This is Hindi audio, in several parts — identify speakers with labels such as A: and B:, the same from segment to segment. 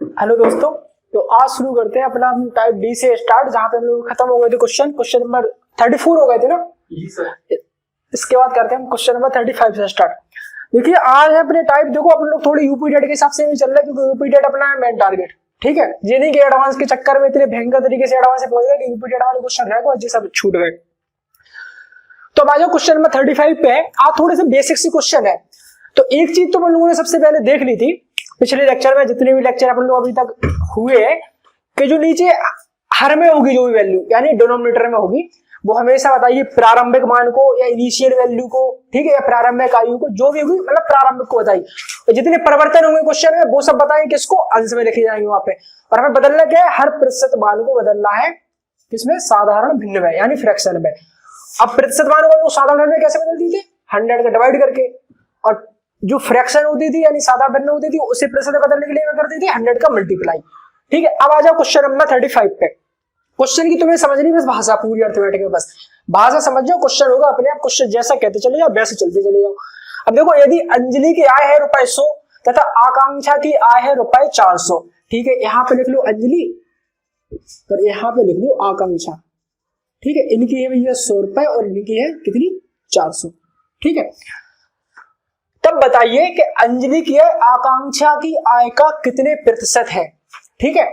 A: हेलो दोस्तों, तो आज शुरू करते हैं अपना टाइप डी से स्टार्ट, जहां पे हम लोग खत्म हो गए थे क्वेश्चन नंबर 34 हो गए थे ना। जी सर। इसके बाद करते हैं हम क्वेश्चन नंबर 35 से स्टार्ट। देखिए आज है अपने टाइप, देखो अपन लोग थोड़ी यूपी डेट के हिसाब से नहीं चल रहे, क्योंकि यूपी डेट अपना है मेन टारगेट। ठीक है, ये नहीं कि एडवांस के चक्कर में इतने भयंकर तरीके से एडवांस से पहुंच गए कि यूपी डेट वाले क्वेश्चन रह गए, सब छूट गए। तो अब आ जाओ क्वेश्चन नंबर 35 पे। आज थोड़े से बेसिक सी क्वेश्चन है। तो एक चीज तो हम लोगों ने सबसे पहले देख ली थी पिछले लेक्चर में, जितने भी लेक्चर अपन लोग अभी तक हुए, कि जो नीचे हर में होगी जो भी वैल्यू, यानी डिनोमिनेटर में होगी, वो हमेशा बताइए प्रारंभिक मान को या इनिशियल वैल्यू को, ठीक है, या प्रारंभिक आयु को, जो भी होगी मतलब प्रारंभिक को बताइए। तो जितने परिवर्तन होंगे क्वेश्चन में वो सब बताएं, किसको अंश में लिखे जाएंगे वहां पे। और हमें बदलना क्या है, हर प्रतिशत मान को बदलना है किसमें, साधारण भिन्न में यानी फ्रैक्शन में। अब प्रतिशत मान को साधारण में कैसे बदल दी थी, 100 का डिवाइड करके, और जो फ्रैक्शन होती थी यानी साधारण भिन्न होती थी उसे प्रतिशत बदलने के लिए मैं करती थी 100 का मल्टीप्लाई। ठीक है, अब आ जाओ क्वेश्चन नंबर 35 पे। क्वेश्चन की तुम्हें समझनी बस भाषा, पूरी अर्थमेटिक में बस भाषा समझ जाओ, क्वेश्चन होगा अपने आप, क्वेश्चन जैसा कहते चले जाओ वैसे चलते चले जाओ। अब देखो, यदि अंजलि की आय है ₹100 तथा आकांक्षा की आय है ₹400, ठीक है, यहाँ पे लिख लो अंजलि और यहाँ पे लिख लो आकांक्षा। ठीक है, इनकी है भैया ₹100 और इनकी है कितनी, 400। ठीक है, तब बताइए कि अंजलि की आकांक्षा की आय का कितने प्रतिशत है। ठीक है,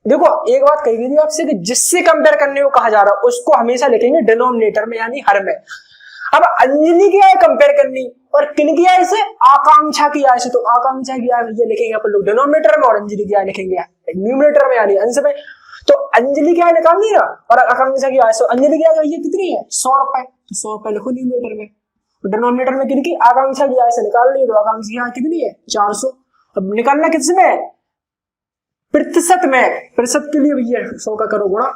A: देखो एक बात कही गई थी आपसे कि जिससे कंपेयर करने को कहा जा रहा है उसको हमेशा लिखेंगे डिनोमिनेटर में यानी हर में। अब अंजलि की आय कंपेयर करनी और किन की आय से, आकांक्षा की आय से, तो आकांक्षा की आय ये लिखेंगे अपन लोग डिनोमिनेटर में और अंजलि की आय लिखेंगे न्यूमरेटर में यानी अंश में। तो अंजलि की आय निकालनी ना, और आकांक्षा की आय से, अंजलि की आय ये कितनी है, ₹100, तो ₹100 लिखो न्यूमरेटर में। डिनोमिनेटर में किनकी, आकांक्षा की आय से निकालनी है, तो आकांक्षा की आय कितनी है, 400। अब निकालना किसमें, प्रतिशत में। प्रतिशत के लिए भैया 100 का करो गुणा,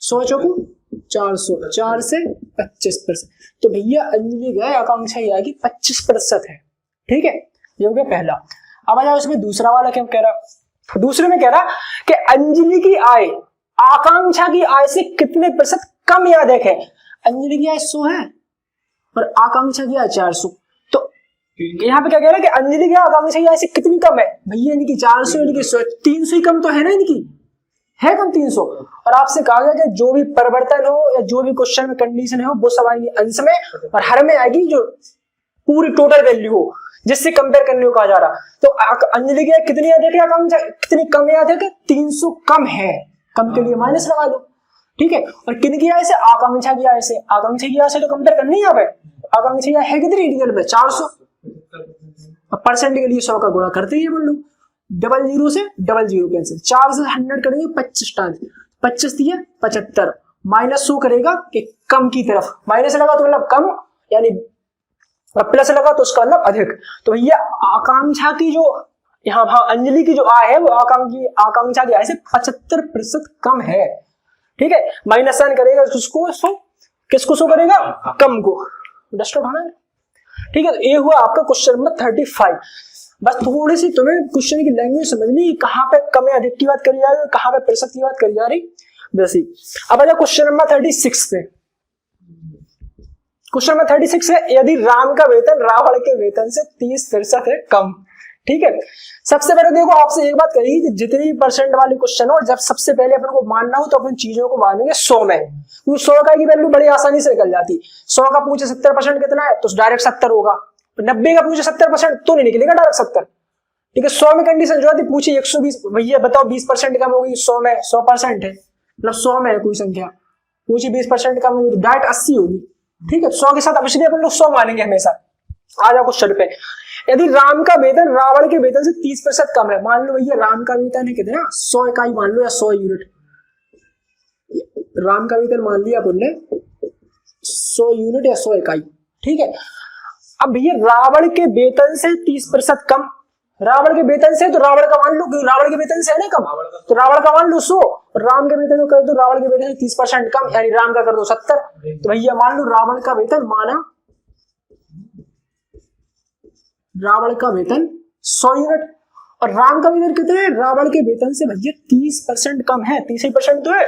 A: 100 चौको 400, 4 से 25%। तो भैया अंजलि की आकांक्षा की आय की 25% है। ठीक है, ये हो गया पहला। अब आ जाओ इसमें दूसरा वाला क्या कह रहा, दूसरे में कह रहा कि अंजलि की आय आकांक्षा की आय से कितने प्रतिशत कम या देखें। अंजलि की आय 100 है और आकांक्षा की आय 400, तो यहाँ पे क्या कह रहा है कि अंजलि की आकांक्षा की आय से कितनी कम है, भैया इनकी 400, इनकी 300 ही कम तो है ना, इनकी है कम 300। और आपसे कहा गया कि जो भी परिवर्तन हो या जो भी क्वेश्चन में कंडीशन हो वो सब आएंगी अंश में, और हर में आएगी जो पूरी टोटल वैल्यू हो जिससे कंपेयर करने को कहा जा रहा। तो अंजलि की कितनी याद है, आकांक्षा कितनी कम याद है, कि 300 कम है, कम के लिए माइनस लगा दो। ठीक है, और किन की आय से, आकांक्षा की आय से। आकांक्षा की आय से तो कंपेयर करनी है, आकांक्षा की आय है कितनी रियल में, 400। परसेंट के लिए 100 का गुणा करते ही बोल लो, 00 से 00 कैंसिल, 4 से 100 करेंगे 25 टाइम्स, 25 दिए 75, माइनस 100 करेगा कि कम की तरफ, माइनस लगा तो मतलब कम, यानी प्लस लगा तो उसका मतलब अधिक। तो भैया आकांक्षा की जो यहाँ अंजलि की जो आय है वो आकांक्षा की आय से 75% कम है। ठीक है, माइनस साइन करेगा किसको शो करेगा, कम को, डस्ट उठाना है। ठीक है, तो ये हुआ आपका क्वेश्चन नंबर 35। बस थोड़ी सी तुम्हें क्वेश्चन की लैंग्वेज समझनी, कहां पे कम या अधिक की बात करी जा रही है, कहां पे प्रतिशत की बात करी जा रही, वैसी। अब आजा क्वेश्चन नंबर 36 पे। क्वेश्चन नंबर 36 है, यदि राम का वेतन रावण के वेतन से 30% है कम। ठीक है, सबसे पहले देखो आपसे एक बात कही कि जितनी परसेंट वाली क्वेश्चन हो, जब सबसे पहले अपन को मानना हो तो अपन चीजों को मानेंगे 100 में, क्योंकि 100 का की वैल्यू बड़ी आसानी से निकल जाती। 100 का पूछे 70% कितना है तो डायरेक्ट 70 होगा, 90 का पूछे 70% तो नहीं निकलेगा डायरेक्ट 70। ठीक है, 100 में कंडीशन जो आती, पूछे 120, भैया बताओ 20% कम होगी 100 में, 100% है मतलब 100 में है कोई संख्या, पूछे 20% कम होगी तो डायरेक्ट 80 होगी। ठीक है, 100 के साथ अब इसलिए अपन लोग 100 मानेंगे हमेशा। आ जाओ क्वेश्चन पे, यदि राम का वेतन रावण के वेतन से 30% कम है, मान लो भैया राम का वेतन है कितना, 100 इकाई मान लो या 100 यूनिट, राम का वेतन मान लिया अपन ने 100 यूनिट या 100 इकाई। ठीक है, अब भैया रावण के वेतन से 30% कम, रावण के वेतन से, तो रावण का मान लो, रावण के वेतन से है ना कम, तो रावण का मान लो 100, राम के वेतन को कर दो रावण के वेतन से 30% कम, यानी राम का कर दो 70। तो भैया मान लो रावण का वेतन माना, रावण का वेतन 100 यूनिट और राम का वेतन कितना है, रावण के वेतन से भैया 30% कम है, 30% तो है,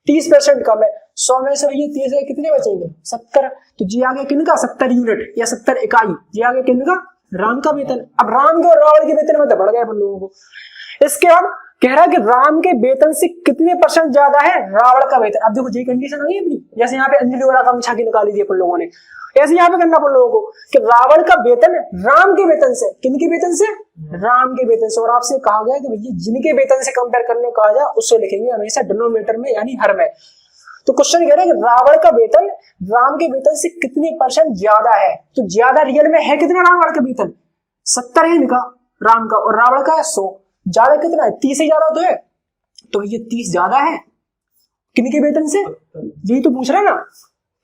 A: 30% कम है। 100 में से भैया 30 है, कितने बचेंगे 70। तो जी आगे किनका, 70 यूनिट या 70 इकाई, जी आगे किनका, राम का वेतन। अब राम के और रावण के वेतन में तो बढ़ गए अपन लोगों को, इसके बाद कह रहा है कि राम के वेतन से कितने % ज्यादा है रावण का वेतन। अब देखो ये कंडीशन आई है अपनी, जैसे यहाँ पे अंजलि वगैरह का छाकी निकाली थी अपन लोगों ने, ऐसे यहाँ पे करना अपन लोगों को कि रावण का वेतन राम के वेतन से, किनके वेतन से, राम के वेतन से। और आपसे कहा गया कि भैया जिनके वेतन से कंपेयर करने को कहा जाए उससे लिखेंगे हमेशा डिनोमिनेटर में यानी हर में। तो क्वेश्चन कह रहा है कि रावण का वेतन राम के वेतन से कितने % ज्यादा है। तो ज्यादा रियल में है कितना रावण का वेतन, 70 है इनका राम का, और रावण का है 100। ज्यादा कितना है, 30 से ज्यादा तो है, तो ये 30 ज्यादा है किनके वेतन से, यही तो पूछ रहा है ना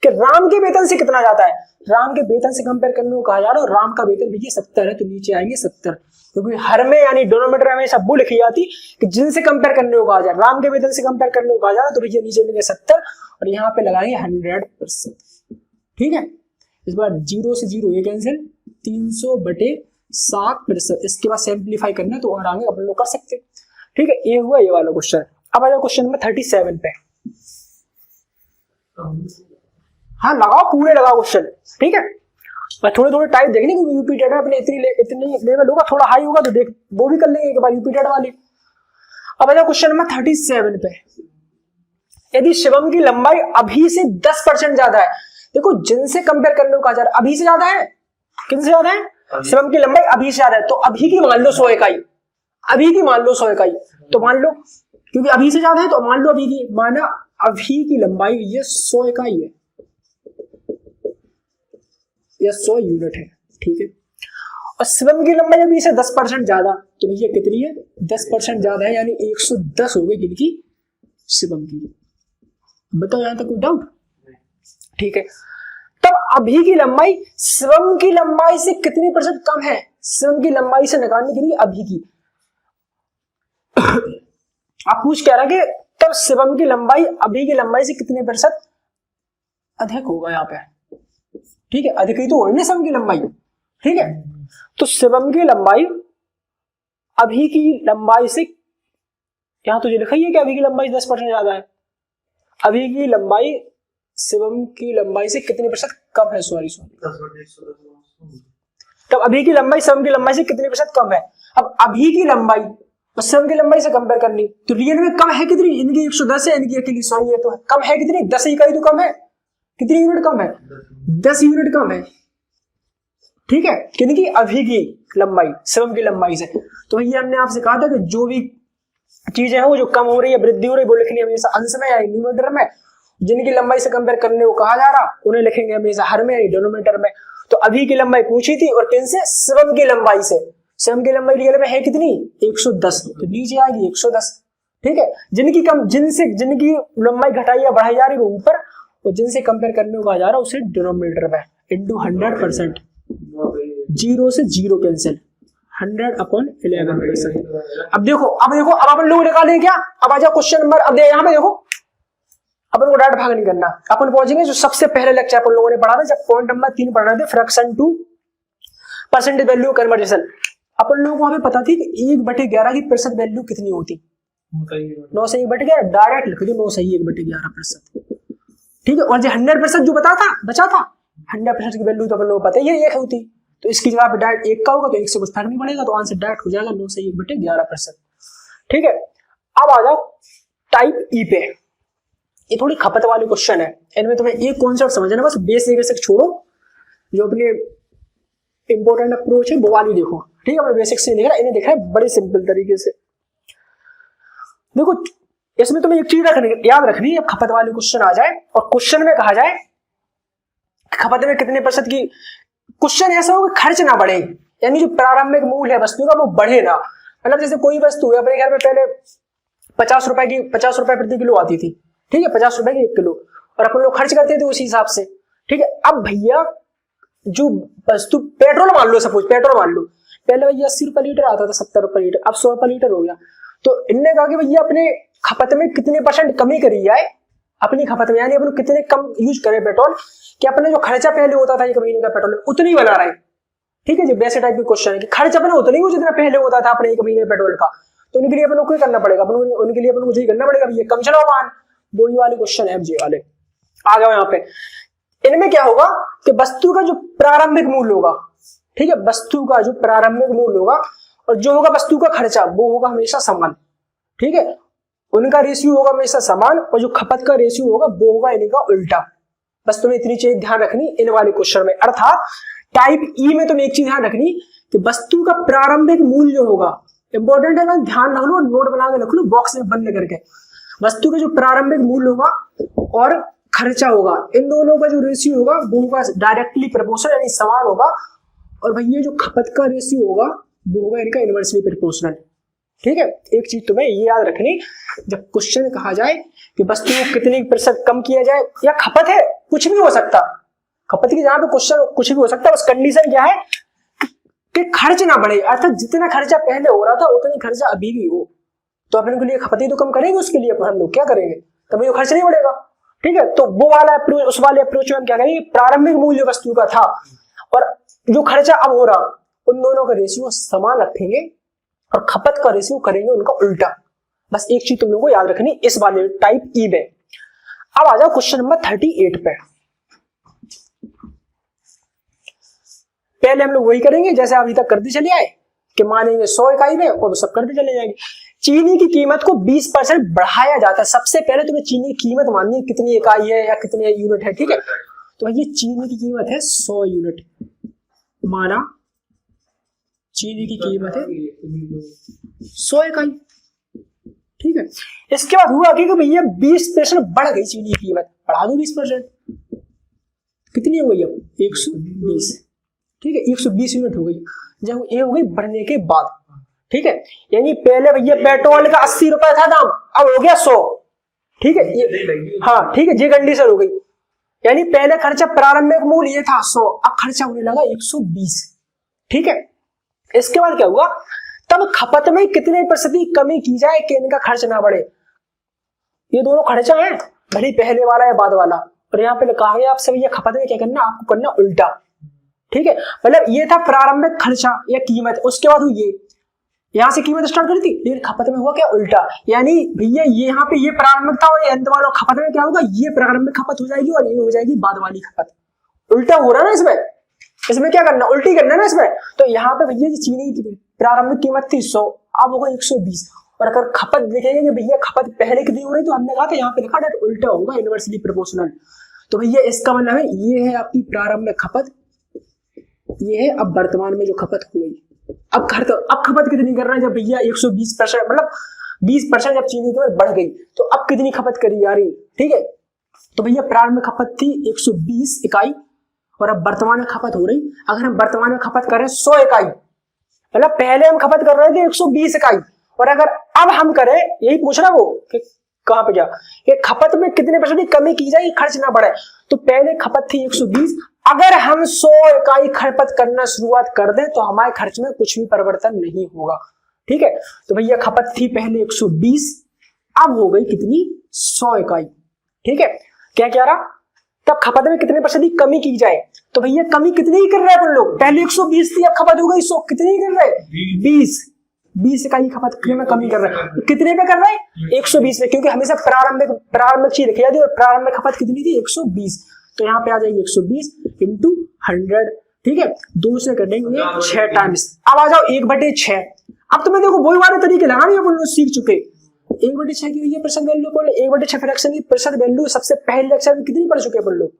A: कि राम के वेतन से कितना ज्यादा है। राम के वेतन से कंपेयर करने को कहा जा रहा है, राम का वेतन भैया 70 है, तो नीचे आएंगे 70, क्योंकि हर में यानी डिनोमिनेटर हमेशा वो लिखी जाती कि जिनसे कंपेयर करने को कहा जाए, राम के वेतन से कंपेयर करने को कहा जा रहा है, तो भैया नीचे लेंगे 70 और यहाँ पे लगाएंगे 100%। ठीक है, इस बार 0 से 0 ये कैंसिल, 300/7%। इसके बाद सिंप्लीफाई करना है तो और आगे अपन लोग कर सकते हैं। ठीक है, ये हुआ ये वाला क्वेश्चन। अब आ जाओ क्वेश्चन नंबर 37 पे। हाँ लगाओ, पूरे लगाओ क्वेश्चन। ठीक है, मैं थोड़े थोड़े टाइप देखने क्योंकि यूपी डेटा अपने इतनी लेवल होगा, थोड़ा हाई होगा तो देख वो भी कर लेंगे एक बार यूपी डेटा वाली। अब आ जाओ क्वेश्चन नंबर 37 पे। यदि शिवम की लंबाई अभी से 10% ज्यादा है, देखो जिनसे कंपेयर करने को कहा जा रहा है, अभी से ज्यादा है, किनसे ज्यादा है, शिवम की लंबाई अभी से ज्यादा है, तो अभी की मान लो 100 इकाई, अभी की मान लो 100 इकाई, तो मान लो क्योंकि अभी से ज्यादा है तो मान लो अभी की, माना अभी की लंबाई ये 100 इकाई है या 100 यूनिट है। ठीक है, और शिवम की लंबाई अभी से 10% ज्यादा, तो भैया कितनी है, 10% ज्यादा है, यानी 110 हो गई किनकी, शिवम की। बताओ यहां तक कोई डाउट। ठीक है, तब अभी की लंबाई शिवम की लंबाई से कितनी % कम है, शिवम की लंबाई से निकालने के लिए अभी की। आप पूछ कह रहा कि तब शिवम की लंबाई अभी की लंबाई से कितने % अधिक होगा यहाँ पे। ठीक है, अधिक ही तो हो रही ना शिवम की लंबाई। ठीक है, तो शिवम की लंबाई अभी की लंबाई से, यहां तो ये लिखा ही है कि अभी की लंबाई 10% ज्यादा है, अभी की लंबाई शिवम की लंबाई से कितने % कम है, सॉरी तब अभी की लंबाई शिवम की लंबाई से कितने % कम है। अब अभी की लंबाई और शिवम की लंबाई से कंपेयर करनी, तो रियल में कम है कितनी, इनकी 110 है, इनकी अकेली 100 है, तो कम है कितनी, 10 इकाई तो कम है, कितनी यूनिट कम है, 10 यूनिट कम है। ठीक है, किनकी, अभी की लंबाई शिवम की लंबाई से। तो ये हमने आपसे कहा था कि जो भी चीजें हैं वो जो कम हो रही है, वृद्धि हो रही है, वो लिखनी हमेशा अंश में या न्यूमरेटर में। जिनकी लंबाई से कंपेयर करने को कहा जा रहा उन्हें लिखेंगे हमेशा हर में या डिनोमिनेटर में। तो अभी की लंबाई पूछी थी और किनसे, शिवम की लंबाई से। शिवम की लंबाई रियल में है कितनी, 110, तो नीचे आएगी 110। ठीक है, जिनकी जिनकी लंबाई घटाई या बढ़ाई जा रही है वो ऊपर, और जिनसे कंपेयर करने को कहा जा रहा है उसे डिनोमिनेटर में इंटू 100%। 0 से 0 कैंसिल, 100/11%। अब देखो अब अपन लोग निकालें क्या। अब आ जाओ क्वेश्चन नंबर, अब यहाँ पे देखो अपन को डायरेक्ट भाग नहीं करना, अपन पहुंचेंगे जो सबसे पहले लेक्चर अपन लोगों ने पढ़ा था, जब पॉइंट नंबर 3 पढ़ रहे थे, fraction to percentage value conversion. अपन लोगों को हमें पता थी कि 1/11 की प्रतिशत वैल्यू कितनी होती, 9 से 1/11, डायरेक्ट लिख दो 9 से 1/11%। ठीक है, और जो 100% जो बचा था 100% की वैल्यू तो अपन लोगों को पता है ये 1 होती, तो इसकी जगह पे डायरेक्ट 1 का होगा तो 1 से कुछ फर्क नहीं पड़ेगा, तो आंसर डायरेक्ट हो जाएगा 9 से 1/11%। ठीक है, अब आ जाओ टाइप ई पे। ये थोड़ी खपत वाली क्वेश्चन है, इनमें तुम्हें एक कॉन्सेप्ट समझना, बस बेसिक छोड़ो, जो अपने इंपॉर्टेंट अप्रोच है वो वाली देखो। ठीक है, अपने बेसिक से देख रहा है, इन्हें देख रहा है बड़े सिंपल तरीके से। देखो इसमें तुम्हें एक चीज याद रखनी है, खपत वाली क्वेश्चन आ जाए और क्वेश्चन में कहा जाए खपत में कितने % की, क्वेश्चन ऐसा हो कि खर्च ना बढ़े, यानी जो प्रारंभिक मूल्य है वस्तु का वो बढ़े ना। मतलब जैसे कोई वस्तु है, अपने घर में पहले 50 रुपए प्रति किलो आती थी, ठीक है, 50 रुपए की 1 किलो, और अपन लोग खर्च करते थे उसी हिसाब से। ठीक है, अब भैया जो वस्तु, पेट्रोल मान लो, सपोज पेट्रोल मान लो, पहले भैया 80 रुपए लीटर आता था, 70 रुपए लीटर, अब 100 रुपए लीटर हो गया। तो इनने कहा कि भैया अपने खपत में कितने % कमी करी जाए, अपनी खपत में, यानी अपन कितने कम यूज करें पेट्रोल, कि अपने जो खर्चा पहले होता था 1 महीने का पेट्रोल उतनी बना रहे। ठीक है जी, वैसे टाइप की क्वेश्चन है कि खर्च अपना उतना ही जितना पहले होता था अपने 1 महीने पेट्रोल का, तो उनके लिए अपन को करना पड़ेगा, उनके लिए अपन को यही करना पड़ेगा, ये कम चलाओ वाहन। वही वाले क्वेश्चन है जी वाले। आ जाओ यहाँ पे, इनमें क्या होगा कि वस्तु का जो प्रारंभिक मूल्य होगा, ठीक है, वस्तु का जो प्रारंभिक मूल्य होगा और जो होगा वस्तु का खर्चा वो होगा हमेशा समान, ठीक है, उनका रेशियो होगा हमेशा समान, और जो खपत का रेशियो होगा वो होगा इनका उल्टा। बस तुम्हें इतनी चीज ध्यान रखनी इन वाले क्वेश्चन में। अर्थात टाइप ई में तुम्हें एक चीज ध्यान रखनी कि वस्तु का प्रारंभिक मूल्य होगा, इंपॉर्टेंट है ना, ध्यान रख लो, नोट बना के रख लो बॉक्स में बंद करके। वस्तु का जो प्रारंभिक मूल्य होगा और खर्चा होगा, इन दोनों का जो रेशियो होगा वो होगा डायरेक्टली प्रोपोर्शनल यानी समान होगा, और भैया जो खपत का रेशियो होगा वो होगा इनका इनवर्सली प्रोपोर्शनल, ठीक है। एक चीज तुम्हें ये याद रखनी, जब क्वेश्चन कहा जाए कि वस्तु को कितनी प्रतिशत कम किया जाए, या खपत है कुछ भी हो सकता, खपत की जहां पे क्वेश्चन कुछ भी हो सकता है, बस कंडीशन क्या है कि खर्च ना बढ़े, अर्थात जितना खर्चा पहले हो रहा था उतनी खर्चा अभी भी हो, तो अपने के लिए खपत ही तो कम करेंगे, उसके लिए हम लोग क्या करेंगे, तभी तो खर्च नहीं बढ़ेगा, ठीक है। तो वो वाला अप्रोच, उस वाले अप्रोच में हम क्या करेंगे, प्रारंभिक मूल्य वस्तु का था और जो खर्चा अब हो रहा, उन दोनों का रेशियो समान रखेंगे और खपत का रेशियो करेंगे उनका उल्टा। बस एक चीज तुम लोगों को याद रखनी इस वाले टाइप ई में। अब आ जाओ क्वेश्चन नंबर 38 पे। पहले हम लोग वही करेंगे जैसे अभी तक करते चले आए कि मानेंगे 100 इकाई में और सब करते चले जाएंगे। चीनी की कीमत को 20% बढ़ाया जाता है। सबसे पहले तुम्हें चीनी की कीमत माननी है, कितनी इकाई है या कितने यूनिट है, ठीक है। तो ये चीनी की कीमत है 100 यूनिट, माना चीनी की कीमत है 100 इकाई, ठीक है। इसके बाद हुआ कि भैया 20% बढ़ गई चीनी की कीमत, बढ़ा दो 20%, कितनी हो गई अब 120, ठीक है, 120 यूनिट हो गई। जब ये हो गई बढ़ने के बाद, ठीक है, यानी पहले भैया पेट्रोल का 80 रुपए था दाम, अब हो गया 100, ठीक है, हाँ ठीक है, ये कंडीशन हो गई। यानी पहले खर्चा प्रारंभिक मूल्य ये था 100, अब खर्चा होने लगा 120, ठीक है। इसके बाद क्या हुआ, तब खपत में कितने प्रतिशत कमी की जाए कि इनका खर्च ना बढ़े। ये दोनों खर्चा है, भले पहले वाला या बाद वाला, और यहाँ पे कहा गया आपसे भैया खपत में क्या करना, आपको करना उल्टा, ठीक है। मतलब ये था प्रारंभिक खर्चा या कीमत, उसके बाद ये यहां से कीमत स्टार्ट करी थी, लेकिन खपत में हुआ क्या उल्टा। यानी भैया ये यहाँ पे ये प्रारंभिक था और ये अंत वाला, खपत में क्या होगा, ये प्रारंभिक खपत हो जाएगी और ये हो जाएगी बाद वाली खपत। उल्टा हो रहा है ना इसमें, इसमें क्या करना, उल्टी करना है ना इसमें। तो यहाँ पे भैया चीनी की प्रारंभिक कीमत थी 100, अब होगा 120, और अगर खपत देखेंगे कि भैया खपत पहले कितनी हो रही, तो हमने कहा था यहाँ पे लिखा था उल्टा होगा, इनवर्सली प्रोपोर्शनल। तो भैया इसका मतलब है ये है आपकी प्रारंभिक खपत, ये है अब वर्तमान में जो खपत हो गई। अब खपत कितनी कर रहे हैं, जब भैया 120% मतलब 20% जब चीनी की बढ़ गई, तो अब कितनी खपत करी जा रही, ठीक है। तो भैया प्रारंभिक खपत थी 120 इकाई और अब वर्तमान में खपत हो रही, अगर हम वर्तमान में खपत करें 100 इकाई, मतलब पहले हम खपत कर रहे थे 120 इकाई, और अगर अब हम करें, यही पूछ रहा वो कि कहां पे क्या, कि खपत में कितने % कमी की जाए, खर्च ना बढ़े। तो पहले खपत थी 120, अगर हम 100 इकाई खपत करना शुरुआत कर दें तो हमारे खर्च में कुछ भी परिवर्तन नहीं होगा, ठीक है। तो भैया खपत थी पहले 120, अब हो गई कितनी 100 इकाई, ठीक है। क्या कह रहा, तब खपत में कितने % कमी की जाए, तो भैया कमी कितनी ही कर रहे हैं अपन लोग, पहले 120 थी अब खपत हो गई 100, कितनी ही कर रहे हैं 20 इकाई खपत में कमी कर रहे हैं। कितने पे कर रहे हैं 120 में, क्योंकि हमेशा प्रारंभिक चीज लिखी जाती है और प्रारंभिक खपत कितनी थी 120, तो यहाँ पे आ जाएगी 120 इंटू 100, ठीक है, 2 से कटेंगे 6 टाइम्स। अब आ जाओ 1/6। अब तुम्हें देखो वही वाले तरीके लगाने अपन लोग सीख चुके। 1/6 की ये प्रतिशत वैल्यू बोले, 1/6 फ्रैक्शन की प्रतिशत वैल्यू सबसे पहले लेक्चर में कितनी पढ़ चुके अपन लोग,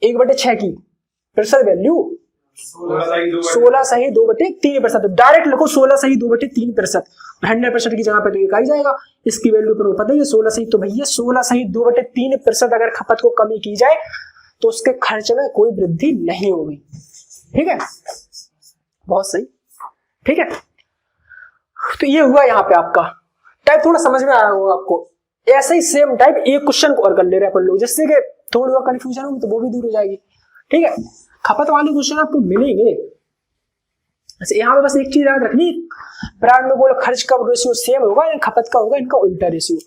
A: 1/6 की प्रतिशत वैल्यू 16 सही 2/3%। डायरेक्ट लिखो 16 सही 2/3%, 100% की जगह पे तो एक आ जाएगा, इसकी वैल्यू पर पता है 16 सही। तो भैया 16 सही 2/3% अगर खपत को कमी की जाए तो उसके खर्च में कोई वृद्धि नहीं होगी, ठीक है, बहुत सही, ठीक है। तो ये हुआ यहाँ पे आपका टाइप, थोड़ा समझ में आया होगा आपको। ऐसे ही सेम टाइप एक क्वेश्चन को और कर ले रहे हैं अपन लोग, जिससे कि थोड़ी बहुत कंफ्यूजन होगी तो वो भी दूर हो जाएगी, ठीक है। खपत वाले क्वेश्चन आपको मिलेंगे। यहाँ पे बस एक चीज याद रखनी, प्रारंभिक बोलो खर्च का रेशियो सेम होगा, खपत का होगा इनका उल्टा रेशियो।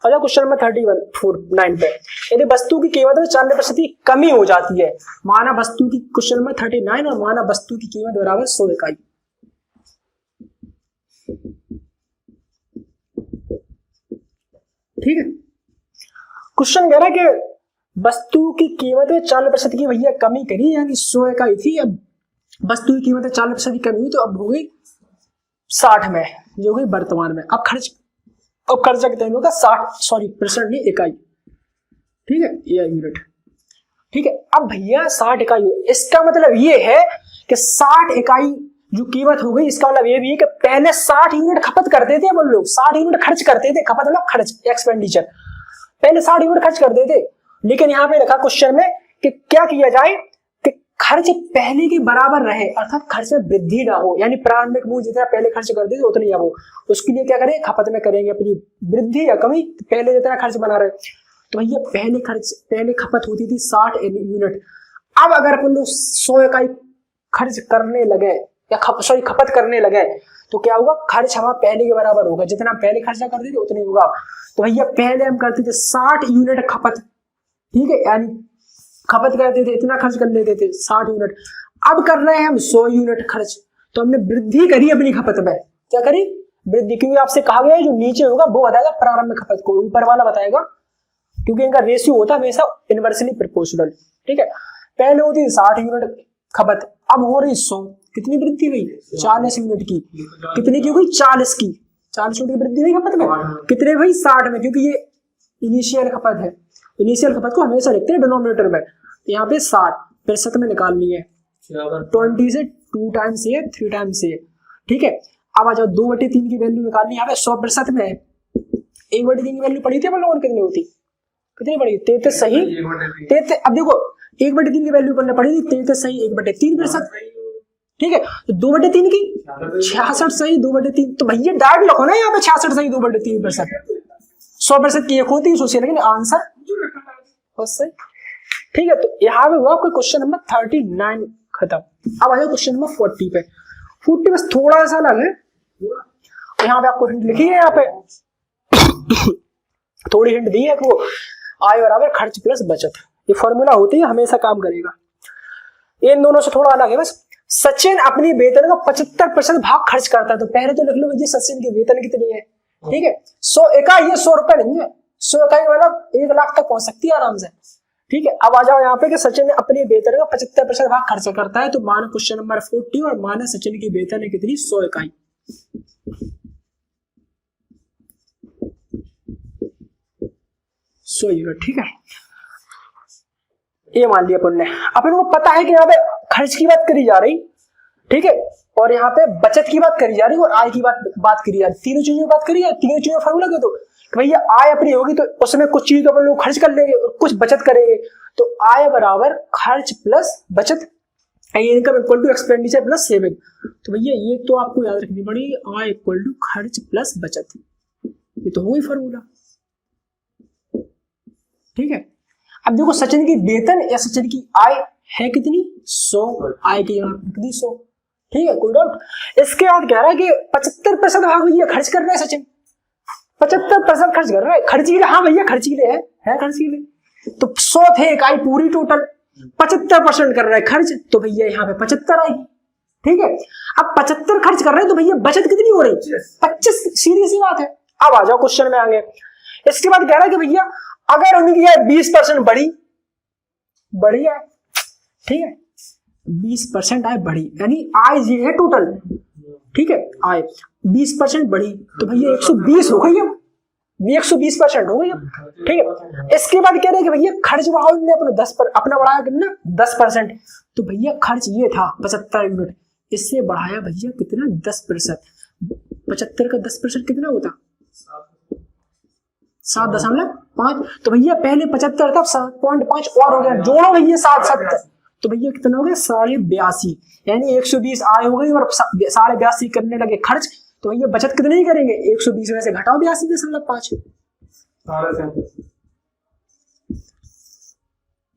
A: और क्वेश्चन नंबर 3149 पे, यदि वस्तु की कीमत में 40% की कमी हो जाती है, माना वस्तु की, क्वेश्चन नंबर 39, और माना वस्तु की कीमत बराबर 100 इकाई, ठीक है। क्वेश्चन कह रहा है कि वस्तु की कीमत में 40% की भैया कमी करी, यानी 100 इकाई थी, अब वस्तु की कीमत में 40% की कमी हुई, तो अब हो गई 60 में, जो कि वर्तमान में। अब खर्चा कितना होगा 60% नहीं इकाई, ठीक है, ये यूनिट, ठीक है। अब भैया 60 इकाई, इसका मतलब ये है कि 60 इकाई जो कीमत हो गई, इसका मतलब ये भी है कि पहले 60 यूनिट खपत करते थे अपन लोग, 60 यूनिट खर्च करते थे, खपत मतलब खर्च, एक्सपेंडिचर, पहले 60 यूनिट खर्च करते थे। लेकिन यहाँ पे लिखा क्वेश्चन में कि क्या किया जाए कि खर्च पहले के बराबर रहे, अर्थात खर्च में वृद्धि ना हो, यानी प्रारंभिक मूल्य जितना पहले खर्च करते थे उतना ही अब हो। उसके लिए क्या करें, खपत में करेंगे अपनी वृद्धि या कमी, पहले जितना खर्च बना रहे। तो भैया पहले खपत होती थी 60 यूनिट। अब अगर अपन लोग 100 इकाई खर्च करने लगे या खपत करने लगे तो क्या होगा, खर्च हमारा पहले के बराबर होगा, जितना पहले खर्चा करते थे उतना ही होगा। तो भैया पहले हम करते थे 60 यूनिट खपत, ठीक है, यानी खपत करते थे, इतना खर्च कर लेते थे 60 यूनिट। अब कर रहे हैं हम 100 यूनिट खर्च, तो हमने वृद्धि करी अपनी खपत में। क्या करी, वृद्धि, क्योंकि आपसे कहा गया है जो नीचे होगा वो बताएगा प्रारंभिक खपत को, ऊपर वाला बताएगा, क्योंकि इनका रेशियो होता है हमेशा इनवर्सली प्रोपोर्शनल, ठीक है। पहले होती 60 यूनिट खपत, अब हो रही 100, कितनी वृद्धि हुई, 40 यूनिट की। कितनी की हुई, 40 की, 40 यूनिट की वृद्धि हुई खपत में। कितने भाई, 60 में, क्योंकि ये इनिशियल खपत है, इनिशियल खपत को हमेशा लिखते हैं डिनोमिनेटर में। यहाँ पे 60% में निकालनी है, 20 से 2 टाइम्स ये 3 टाइम्स ये, ठीक है। अब आ जाओ 2/3 की वैल्यू निकालनी है, यहाँ पे 100% में है। 1/3 की वैल्यू पड़ी थी अपन लोगों ने, कितनी होती, कितनी पड़ी, 33 सही 33। अब देखो 1/3 की वैल्यू करने पड़ी थी 33 सही 1/3%, ठीक है। तो 2/3 की 66 सही 2/3, तो भैया डायरेक्ट लिखो ना यहाँ पे 66 सही 2/3%। 100% की एक होती है सोचिए, लेकिन आंसर सही, ठीक है। तो यहाँ पे हुआ आपका क्वेश्चन नंबर 39 खत्म। अब आ जाओ क्वेश्चन नंबर 40 पे। 40 बस थोड़ा सा अलग है, यहाँ पे आपको हिंट लिखी है, यहाँ पे थोड़ी हिंट दी है कि वो आय बराबर खर्च प्लस बचत, ये फॉर्मूला होती है, हमेशा काम करेगा। इन दोनों से थोड़ा अलग है बस। सचिन अपनी वेतन का 75% भाग खर्च करता है, तो पहले तो लिख लो ये सचिन की वेतन कितनी है, ठीक है। 100 इकाई, ये 100 रुपए नहीं है, 100 इकाई मतलब 1 लाख तक पहुंच सकती है आराम से, ठीक है। अब आ जाओ यहाँ पे कि सचिन अपनी वेतन का 75% भाग खर्च करता है, तो मानो क्वेश्चन नंबर 40 और मानो सचिन की वेतन है कितनी, 100 इकाई। 100 यूनिट, ठीक है। ये मान लिया अपन ने। अपन को पता है कि यहाँ पे खर्च की बात करी जा रही, ठीक है, और यहाँ पे बचत की बात करी जा रही और आय की बात करी जा रही, तीनों चीजों की बात करी है। तीनों चीजों फॉर्मूला के तो भैया आय अपनी होगी तो उसमें कुछ चीज तो अपन लोग खर्च कर लेंगे और कुछ बचत करेंगे, तो आय बराबर खर्च प्लस बचत, income equal to expenditure plus saving. तो भैया ये तो आपको याद रखनी पड़ेगी, आय इक्वल टू खर्च प्लस बचत, ये तो हुई फॉर्मूला, ठीक है। अब देखो सचिन की वेतन या सचिन की आय है कितनी, 100, आय की कितनी 100, ठीक है, कोई डाउट। इसके बाद कह रहा है कि 75% भाग भैया खर्च कर रहा है सचिन, 75% खर्च कर रहा है, खर्च के लिए, हाँ भैया खर्च के लिए है खर्च के लिए। तो 100 थे इकाई पूरी टोटल, 75% कर रहा है खर्च, तो भैया यहाँ पे 75 आएगी, ठीक है। अब 75 खर्च कर रहे हैं तो भैया बचत कितनी हो रही, 25, सीधी सी बात है। अब आ जाओ क्वेश्चन में आगे। इसके बाद कह रहा है कि भैया अगर उनकी आय 20% बढ़ी है, ठीक है, 20% आय बढ़ी, यानी आय ये है टोटल, ठीक है, आय 20% बढ़ी, तो भैया 120 हो गई है, 120% हो गई, ठीक है। इसके बाद कह रहे हैं कि भैया खर्च बढ़ाओ, इनने अपना बढ़ाया कितना 10%, तो भैया खर्च ये था 75 यूनिट, इससे बढ़ाया भैया कितना 10%, 75 का 10% कितना होता 7.5, तो भैया पहले 75 था, 7.5 और हो गया, जोड़ो भैया 7, तो भैया कितना हो गया 82.5, यानी 120 आय हो गई और 82.5 करने लगे खर्च, तो भैया बचत कितने ही करेंगे, 120 में से घटाओ 82.5,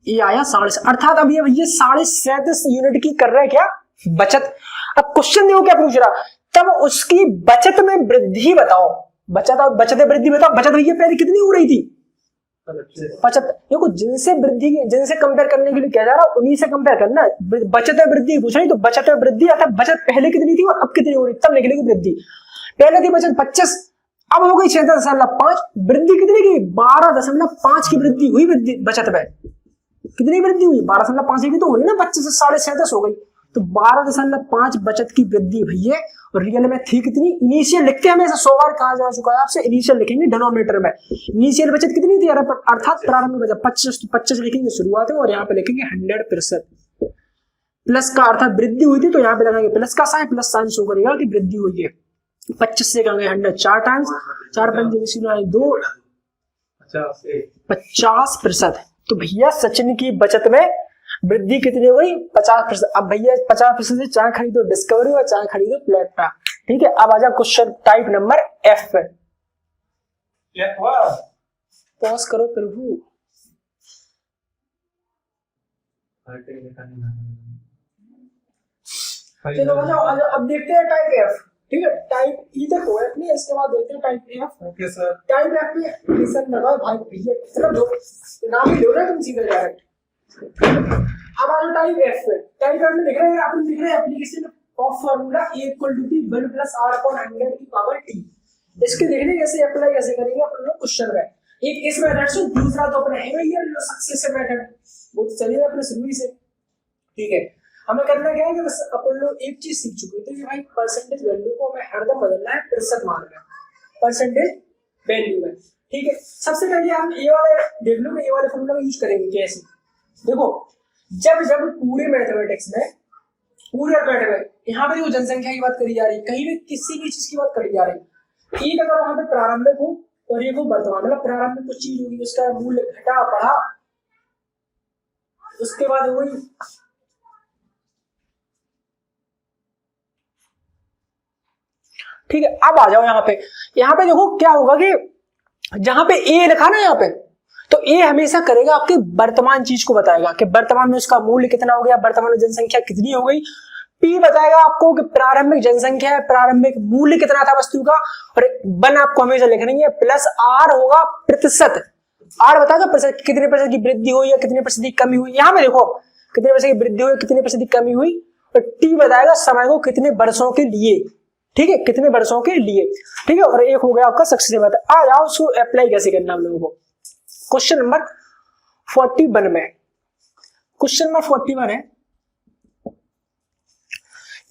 A: ये आया 37, अर्थात अब ये भैया 37.5 यूनिट की कर रहे हैं क्या बचत। अब क्वेश्चन देखो क्या पूछ रहा, तब उसकी बचत में वृद्धि बताओ, बचत वृद्धि बताओ। बचत भैया पहले कितनी हो रही थी 75, देखो जिनसे कंपेयर करने के लिए कह जा रहा हूं उन्हीं से कंपेयर करना, बचत वृद्धि पूछ रही, तो बचत वृद्धि अर्थात बचत पहले कितनी थी और अब कितनी हो रही, तब निकलेगी वृद्धि। पहले थी बचत 25, अब हो गई 66.5, वृद्धि कितनी की 12.5 की वृद्धि हुई, वृद्धि बचत में कितनी वृद्धि हुई 12.5 की तो हुई ना, 25 से 37.5 हो गई, तो 12.5 बचत की वृद्धि हुई है। और रियल में थी कितनी? इनिशियल लिखते हैं हमेशा, 100 बार कहा जा चुका है आपसे, इनिशियल लिखेंगे डिनोमिनेटर में। इनिशियल बचत कितनी थी अर्थात प्रारंभिक बचत 25 लिखेंगे शुरुआत में, और यहाँ पे लिखेंगे 100%। प्लस का अर्थात वृद्धि हुई थी, तो यहाँ पे लगाएंगे प्लस का साइन, प्लस साइन शो करेगा कि वृद्धि हुई है। 25 से कहेंगे 100 4 टाइम्स, 4 पंजे 2 50%। तो भैया सचिन की बचत में वृद्धि कितनी हुई? 50%। अब भैया 50% से चाहे खरीदो डिस्कवरी और चाहे खरीदो प्लेटा। ठीक है, अब आ जाओ क्वेश्चन टाइप नंबर एफ पे। पॉज करो प्रभु। चलो आ जाओ अब देखते हैं टाइप एफ। ठीक है, टाइप ई तक हो नहीं, इसके बाद देखते हैं type F. Okay sir. Type F में कंडीशन लगा भाई भैया, चलो दो नाम ही लो ना तुम सीधे डायरेक्ट। अब आ जाओ टाइप एफ पे। टाइप एफ में लिख रहे हैं, अपन लिख रहे हैं application of formula a = b 1 + r/100t। इसके देखने कैसे अप्लाई कैसे करेंगे अपन लोग क्वेश्चन में। एक इस मेथड से, दूसरा तो अपने है ये जो सक्सेसिव मेथड, वो तो चलिए अपने शुरू से। ठीक है, हमें करना क्या है कि बस अपन लोग एक चीज सीख चुके थे कि भाई परसेंटेज वैल्यू को हमें हरदम बदलना है प्रतिशत मान में, परसेंटेज वैल्यू में। ठीक है, सबसे पहले हम ए वाले देख लो, ए वाले फॉर्मूला का यूज करेंगे कैसे। देखो, जब पूरे मैथमेटिक्स में यहाँ पे जो जनसंख्या की बात करी जा रही है, कहीं भी किसी भी चीज की बात करी जा रही है, एक अगर वहां पे प्रारंभिक हो और एक हो वर्तमान, मतलब प्रारंभिक कुछ चीज होगी, उसका मूल्य घटा बढ़ा, उसके बाद वही ठीक है। अब आ जाओ यहाँ पे देखो क्या होगा कि जहां पे ए लिखा ना यहाँ पे, तो ए हमेशा करेगा आपके वर्तमान चीज को बताएगा कि वर्तमान में उसका मूल्य कितना हो गया, वर्तमान में जनसंख्या कितनी हो गई। पी बताएगा आपको कि प्रारंभिक जनसंख्या है, प्रारंभिक मूल्य कितना था वस्तु का, और 1 आपको हमेशा लिखना है, प्लस आर होगा प्रतिशत। आर बताएगा प्रतिशत, कितने प्रतिशत की वृद्धि हुई है, कितने प्रतिशत की कमी हुई। यहाँ पे देखो कितने प्रतिशत की वृद्धि हुई, कितने प्रतिशत की कमी हुई। और टी बताएगा समय को कितने वर्षों के लिए। ठीक है, कितने वर्षों के लिए। ठीक है, और एक हो गया आपका सक्सेसिव मेथड। आ जाओ उसको अप्लाई कैसे करना हम लोगों को। क्वेश्चन नंबर 41 में, क्वेश्चन नंबर 41 है,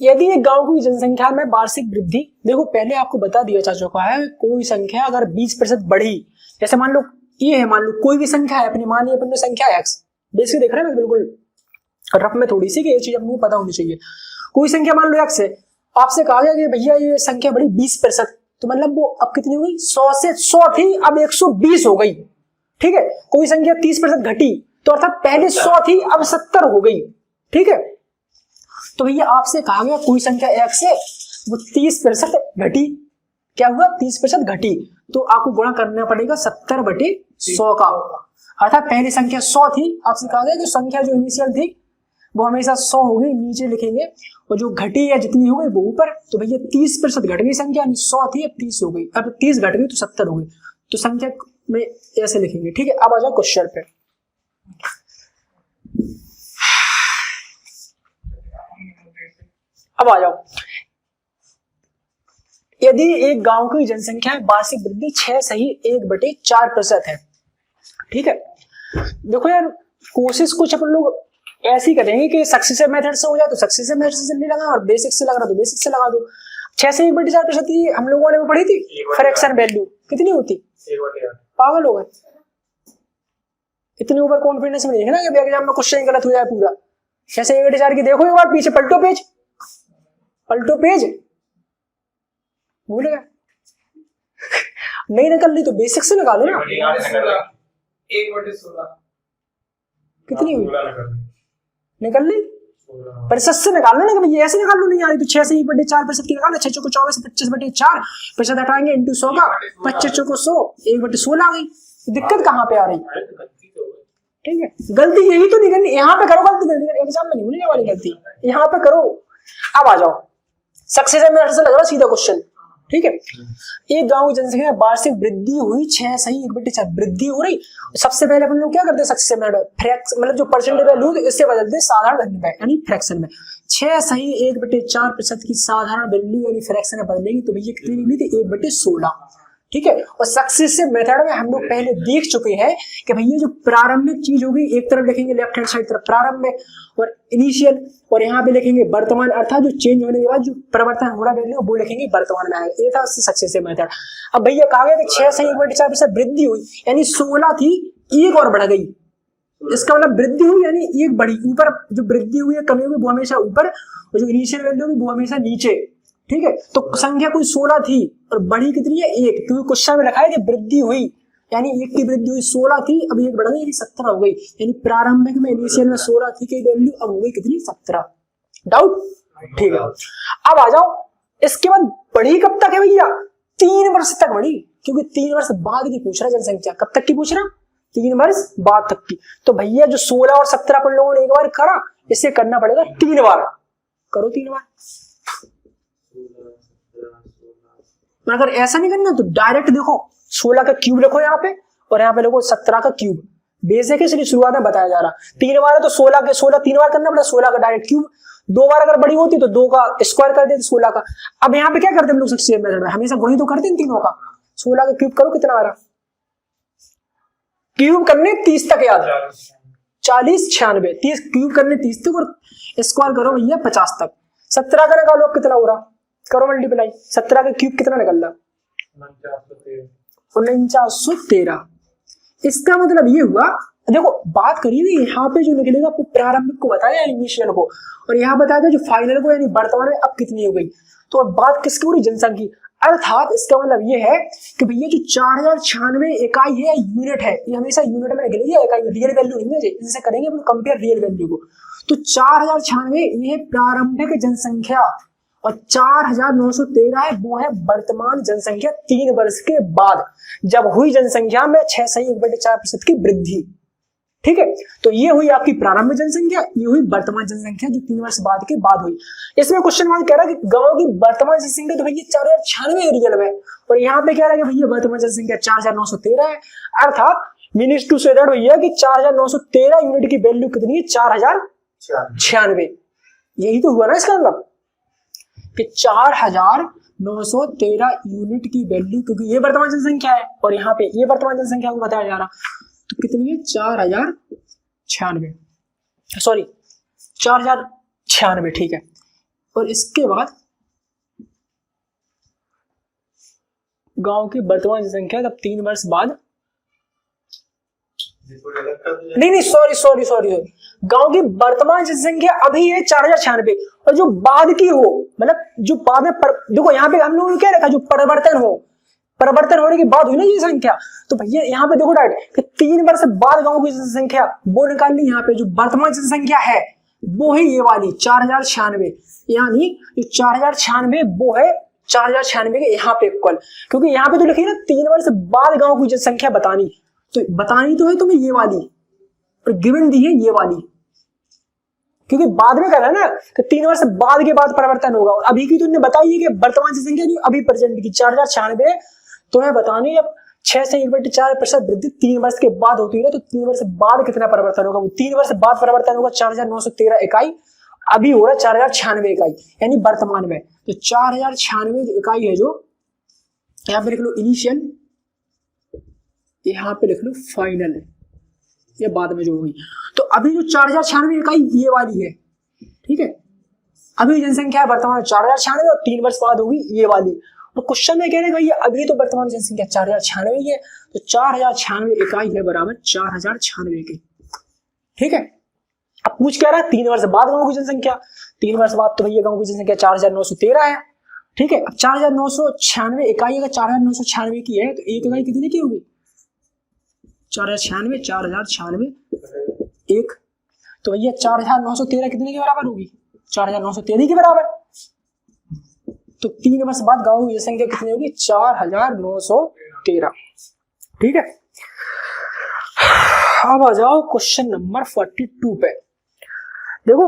A: यदि एक गांव की जनसंख्या में वार्षिक वृद्धि, देखो पहले आपको बता दिया जा चुका है, कोई संख्या अगर 20% बढ़ी, जैसे मान लो ये है, मान लो कोई भी संख्या है अपनी, मान ली अपन संख्या x, बेसिक देख रहे हैं बिल्कुल रफ में थोड़ी सी, कि ये चीज आपको पता होनी चाहिए। कोई संख्या मान लो x है, आपसे कहा गया कि भैया ये संख्या बढ़ी 20%, तो मतलब वो अब कितनी हो गई? 100 से 100 थी, अब 120 हो गई। ठीक है, कोई संख्या 30% घटी, तो अर्थात पहले 100 थी अब 70 हो गई। ठीक है, तो भैया आपसे कहा गया कोई संख्या x है, वो 30% घटी, क्या हुआ? 30% घटी, तो आपको गुणा करना पड़ेगा 70/100 का। अर्थात पहली संख्या 100 थी, आपसे कहा गया कि संख्या जो इनिशियल थी वो हमेशा 100 हो गई, नीचे लिखेंगे, और जो घटी या जितनी हो गई वो ऊपर। तो भैया 30% घट गई संख्या, 100 थी अब 30 हो गई, अब 30 घट गई तो 70 हो गई, तो संख्या में ऐसे लिखेंगे। ठीक है, अब आ जाओ क्वेश्चन पे। अब आ जाओ, यदि एक गांव की जनसंख्या वार्षिक वृद्धि 6.1/4% है। ठीक है, देखो यार कोशिश कुछ अपन लोग ऐसी करेंगे कि सक्सेसिव मेथड से हो जाए तो सक्सेसिव मेथड से नहीं लगा, और बेसिक से लग रहा तो बेसिक से लगा दो। 6/1/4% की हम लोगों ने पढ़ी थी फ्रैक्शन वैल्यू, कितनी होती? 1/8। पागल हो गए, इतने ऊपर कॉन्फिडेंस में नहीं है ना कि एग्जाम में क्वेश्चन गलत हो जाए पूरा। 6/1/4 की देखो एक बार पीछे पलटो पेज, भूल गए नहीं निकल ली तो बेसिक से लगा लो ना।
B: 1/16
A: कितनी हुई? निकल ली, प्रतिशत से निकाल लो ना, कि ऐसे निकाल लो, नहीं आ रही तो 6/1/4% की निकालो, 6 चौको 24, 25/4, प्रतिशत हटाएंगे इंटू 100 का, 25 चौको 100, 1/16 आ गई। दिक्कत कहाँ पे आ रही? ठीक है, गलती यही तो नहीं करनी, यहाँ पे करो गलती, एग्जाम में नहीं होने वाली गलती, यहाँ पे करो। अब आ जाओ सक्सेसिव मेथड से लग रहा सीधा क्वेश्चन। ठीक है, एक गांव की जनसंख्या में वार्षिक वृद्धि हुई 6.1/4, वृद्धि हो रही। सबसे पहले अपन लोग क्या करते हैं सक्सेसिव मेथड, फ्रैक्शन मतलब जो परसेंटेज वैल्यू इससे बदलते हैं साधारण वैल्यू में, यानी फ्रैक्शन में। 6.1/4% की साधारण वैल्यू यानी फ्रैक्शन में बदलेगी तो भैया कितनी निकली थी? 1/16। ठीक है। और सक्सेसिव मेथड में हम लोग पहले देख चुके हैं कि भैया जो प्रारंभिक चीज होगी एक तरफ लिखेंगे लेफ्ट हैंड साइड तरफ प्रारंभ में, और इनिशियल, और यहाँ पे लिखेंगे वर्तमान, अर्थात जो चेंज होने के बाद जो परिवर्तन हो रहा है वो लिखेंगे वर्तमान में आएगा। ये था सक्सेसिव मेथड। अब भैया कहा गया कि 6.4% वृद्धि हुई, यानी 16 थी, एक और बढ़ गई। इसका मतलब वृद्धि हुई यानी एक बढ़ी, ऊपर जो वृद्धि हुई है कमी हुई वो हमेशा ऊपर, और जो इनिशियल वैल्यू हुई वो हमेशा नीचे, ठीक है। तो संख्या कोई 16 थी और बढ़ी कितनी है, एक, क्योंकि क्वेश्चन में लिखा है कि वृद्धि हुई, यानी एक की वृद्धि हुई, 16 थी अब एक बढ़ गई यानी 17 हो गई, यानी प्रारंभिक में इनिशियल में 16 थी की वैल्यू अब हो गई कितनी, 17। डाउट? ठीक है। अब आ जाओ, इसके बाद बढ़ी कब तक है भैया, 3 वर्ष तक बढ़ी, क्योंकि 3 वर्ष बाद की पूछ रहा है जनसंख्या, कब तक की पूछ रहा, 3 वर्ष बाद तक की। तो भैया जो 16 और 17 अपन लोगों ने एक बार करा, इसे करना पड़ेगा 3 बार, करो 3 बार। अगर ऐसा नहीं करना तो डायरेक्ट देखो 16 का क्यूब लिखो यहाँ पे, और यहाँ पे लिखो 17 का क्यूब। बेसिक है इसलिए शुरुआत में बताया जा रहा, 3 बार है तो 16 के 16 3 बार करना पड़ेगा, 16 का डायरेक्ट क्यूब, 2 बार अगर बड़ी होती तो 2 का स्क्वायर कर देते 16 का। अब यहाँ पे क्या करते हम लोग सक्सेसिव मेथड में, हमेशा गुणी तो करते हैं तीनों का, 16 का क्यूब करो कितना आ रहा, क्यूब करने 30 तक याद, 40 96, 30 क्यूब करने 30 तक, और स्क्वायर करो भैया 50 तक। 17 का निकालो कितना हो रहा, करो मल्टीप्लाई, 17 का क्यूब कितना निकल रहा, 4913। इसका मतलब ये हुआ, देखो बात करिए यहाँ पे जो निकलेगा वो प्रारंभिक को बताया इनिशियल को, और यहाँ बताया था जो फाइनल को, यानी वर्तमान में अब कितनी हो गई। तो अब बात किसकी हो रही, जनसंख्या। अर्थात इसका मतलब ये है कि भैया जो 4096 इकाई है, यूनिट है, ये हमेशा यूनिट में निकलेगी, इकाई रियल वैल्यू नहीं है, इनसे करेंगे अपन कंपेयर रियल वैल्यू को। तो 4096 ये प्रारंभिक जनसंख्या, और 4913 है वो है वर्तमान जनसंख्या 3 वर्ष के बाद, जब हुई जनसंख्या में 6.1/4% की वृद्धि, ठीक है। तो ये हुई आपकी प्रारंभिक जनसंख्या, ये हुई वर्तमान जनसंख्या जो 3 वर्ष बाद के बाद हुई। इसमें क्वेश्चन मार्क कह रहा है कि गांव की वर्तमान जनसंख्या तो भैया 4096 रियल में, और यहाँ पे कह रहा है कि भैया वर्तमान जनसंख्या 4913 है। अर्थात मीन्स टू से दैट भैया कि 4913 यूनिट की वैल्यू कितनी है, 4096। यही तो हुआ ना इसका मतलब कि 4913 यूनिट की वैल्यू, क्योंकि ये वर्तमान जनसंख्या है और यहाँ पे ये वर्तमान जनसंख्या को बताया जा रहा, तो कितनी है 4096, सॉरी 4096, ठीक है। और इसके बाद गांव की वर्तमान जनसंख्या तब 3 वर्ष बाद, नहीं सॉरी, गांव की वर्तमान जनसंख्या अभी है 4096, और जो बाद की हो, मतलब जो बाद में देखो यहाँ पे हम लोगों ने क्या रखा, जो परिवर्तन होने के बाद हुई ना ये संख्या, तो भैया यहाँ पे देखो डायरेक्ट कि 3 वर्ष बाद गांव की जनसंख्या वो निकालनी, यहाँ पे जो वर्तमान जनसंख्या है वो है ये वाली 4096, यानी जो 4096 वो है 4096 के यहाँ पे इक्वल, क्योंकि यहाँ पे तो लिखी ना 3 वर्ष बाद गांव की जनसंख्या बतानी, तो बतानी तो है तुम्हें ये वाली, और गिवन दी है ये वाली, क्योंकि बाद में करना है ना कि 3 वर्ष बाद के बाद परिवर्तन होगा, और अभी की तुमने बताई है कि वर्तमान जनसंख्या नहीं अभी प्रेजेंट की 4096, तुम्हें बतानी अब 6.1/4% वृद्धि 3 वर्ष के बाद होती है, तो 3 वर्ष बाद कितना परिवर्तन होगा, वो 3 वर्ष बाद परिवर्तन होगा 4913 इकाई, अभी हो रहा है 4096 इकाई, यानी वर्तमान में। तो 4096 इकाई है, जो यहाँ पे लिख लो इनिशियल, यहाँ पे लिख लो फाइनल, ये बाद में जो होगी। तो अभी जो 4096 इकाई ये वाली है, ठीक है, अभी जनसंख्या वर्तमान 4096 और 3 वर्ष बाद होगी ये वाली। तो क्वेश्चन में कह रहे हैं भैया अभी तो वर्तमान जनसंख्या 4096 है, तो 4096 इकाई है बराबर 4096 की, ठीक है। अब पूछ क्या रहा है 3 वर्ष बाद गांव की जनसंख्या, 3 वर्ष बाद तो भैया गांव की जनसंख्या 4913 है, ठीक है। अब 4996 इकाई अगर 4996 की है तो एक इकाई कितने की होगी, 4096 एक, तो भैया 4913 कितने के बराबर होगी, 4913 के बराबर। तो 3 वर्ष बाद गांव की जनसंख्या कितनी होगी, 4913, ठीक है। अब आ जाओ क्वेश्चन नंबर 42 पे। देखो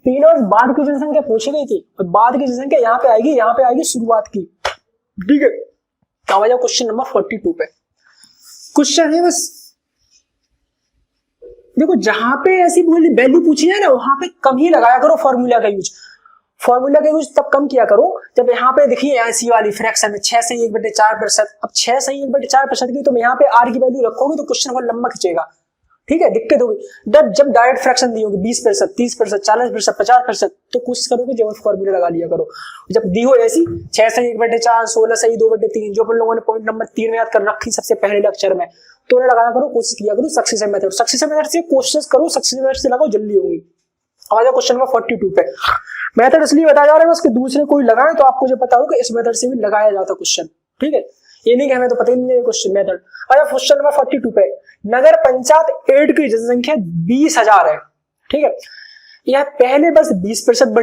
A: 3 वर्ष बाद की जनसंख्या पूछी गई थी, और बाद की जनसंख्या यहाँ पे आएगी शुरुआत की, ठीक है। अब आ जाओ क्वेश्चन नंबर 42 पे। क्वेश्चन है बस देखो जहां पे ऐसी वैल्यू पूछी है ना, वहां पे कम ही लगाया करो फॉर्मूला का यूज। फॉर्मूला का यूज तब कम किया करो जब यहाँ पे देखिए ऐसी वाली फ्रैक्शन में 6 से 1/4%। अब 6 से 1/4% की तुम यहाँ पे आर की वैल्यू रखोगे तो क्वेश्चन बहुत लंबा खींचेगा, ठीक है, दिक्कत होगी। जब डायरेक्ट फ्रैक्शन दी होगी 20%, 30%, 40%, 50%, तो कोशिश करोगे जब फॉर्मूला लगा लिया करो। जब दी हो ऐसी 6 से 1/4, 16 से 2/3, जो अपन लोगों ने पॉइंट नंबर 3 में याद कर रखी सबसे पहले लेक्चर में, तो उन्हें लगाया करो, कोशिश किया करो सक्सेसिव मेथड। सक्सेसिव मेथड से कोशिश करो, सक्सेसिव मेथड से लगाओ, जल्दी होगी। आ जाओ क्वेश्चन नंबर 42 पे। मेथड इसलिए बताया जा रहा है उसके दूसरे कोई लगाए तो आपको जो पता हो कि इस मेथड से भी लगाया जाता क्वेश्चन, ठीक है, ये नहीं कि हमें तो पता ही नहीं है क्वेश्चन मेथड। अच्छा क्वेश्चन नंबर 42 पे, नगर पंचायत 8 की जनसंख्या 20,000 है, ठीक है, यह पहले बस 20%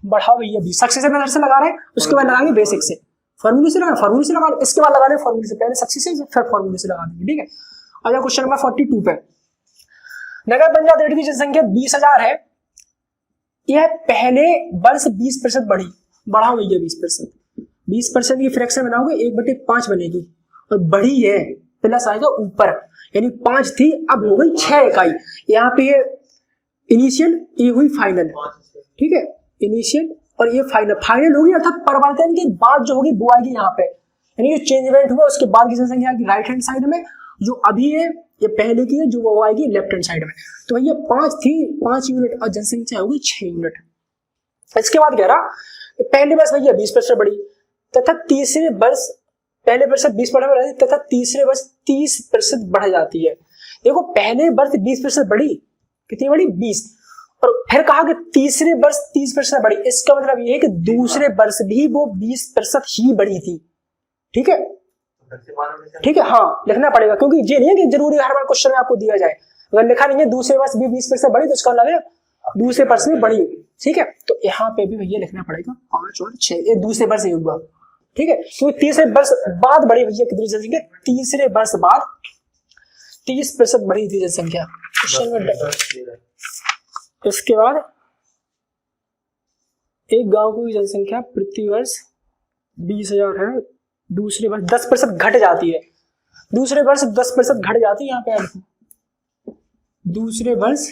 A: बढ़ाओ भैया 20, सक्सेसिव मेथड से लगा रहे हैं, उसके बाद लगाएंगे बेसिक से, फार्मूले से लगा, इसके बाद लगा रहे फार्मूले से, पहले सक्सेसिव फिर फार्मूले से लगा देंगे, ठीक है। अच्छा क्वेश्चन नंबर 42 पे, नगर पंचायत 8 की जनसंख्या 20,000 है, यह पहले वर्ष 20% बढ़ाओ भैया 20% की फ्रैक्शन बनाओगे 1/5 बनेगी, और बढ़ी है प्लस आएगा ऊपर, यानी 5 थी अब हो गई 6 इकाई। यहाँ पे ये इनिशियल, ये हुई फाइनल, ठीक है, इनिशियल और ये फाइनल होगी, अर्थात परिवर्तन के बाद जो होगी वो आएगी यहाँ पे, यानी ये चेंजमेंट हुआ उसके बाद की जनसंख्या आएगी राइट हैंड साइड में, जो अभी है ये पहले की है जो वो आएगी लेफ्ट हैंड साइड में। तो भैया 5 थी, 5 यूनिट और जनसंख्या होगी 6 यूनिट। इसके बाद कह रहा पहले वर्ष भैया 20% बढ़ी तथा तीसरे वर्ष, पहले वर्ष 20% बढ़ी तथा तीसरे वर्ष 30% बढ़ जाती है। देखो पहले वर्ष 20% बढ़ी, कितनी बढ़ी 20, और फिर कहा कि तीसरे वर्ष 30% बढ़ी, इसका मतलब ये है कि दूसरे वर्ष भी वो 20% ही बढ़ी थी, ठीक है, ठीक है, हाँ लिखना पड़ेगा, क्योंकि ये नहीं है कि जरूरी हर बार क्वेश्चन में आपको दिया जाए। अगर लिखा नहीं है दूसरे वर्ष भी 20% बढ़ी तो इसका मतलब है दूसरे वर्ष में बढ़ी, ठीक है, तो यहाँ पे भी भैया लिखना पड़ेगा 5 और 6, ये दूसरे वर्ष ही होगा, ठीक है, क्योंकि तीसरे वर्ष बाद बढ़ी भैया कितनी जनसंख्या, तीसरे वर्ष बाद 30% बढ़ी थी जनसंख्या। इसके बाद एक गांव की जनसंख्या प्रति वर्ष 20,000 है, दूसरे वर्ष 10% घट जाती है, दूसरे वर्ष 10% घट जाती है, यहाँ पे दूसरे वर्ष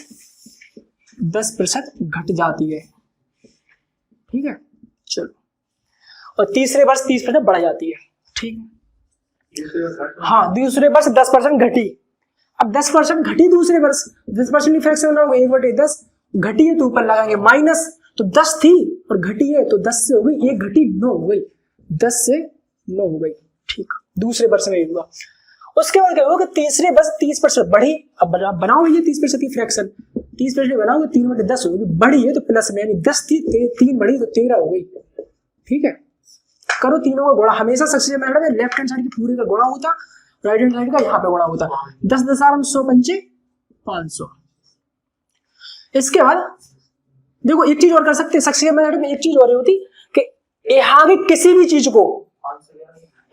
A: 10% घट जाती है, ठीक है, चलो, और तीसरे वर्ष 30% बढ़ जाती है, ठीक है, हाँ दूसरे वर्ष 10% घटी, अब 10% घटी दूसरे वर्ष, 10% की फ्रैक्शन बनाओगे 1/10, घटी है तो ऊपर लगाएंगे माइनस, तो 10 थी और घटी है तो 10 से हो गई, ये घटी 9 हो गई, 10 से 9 हो गई, ठीक, दूसरे वर्ष में होगा। उसके बाद क्या होगा कि तीसरे वर्ष 30% बढ़ी, अब बनाओ ये 30% की फ्रैक्शन, 30% बनाओगे 3/10 होगी, बढ़ी है तो प्लस में, यानी 10 थी 3 बढ़ी तो 13 हो गई, ठीक है, करो तीनों का गुणा, हमेशा सक्सेसिव मेथड में लेफ्ट हैंड साइड की पूरी का गुणा होता, राइट हैंड साइड का यहाँ पे गुणा होता, 10 10 100 पंचे 500। इसके बाद देखो एक चीज और कर सकते हैं सक्सेसिव मेथड में, एक चीज और होती कि यहाँ की किसी भी चीज को,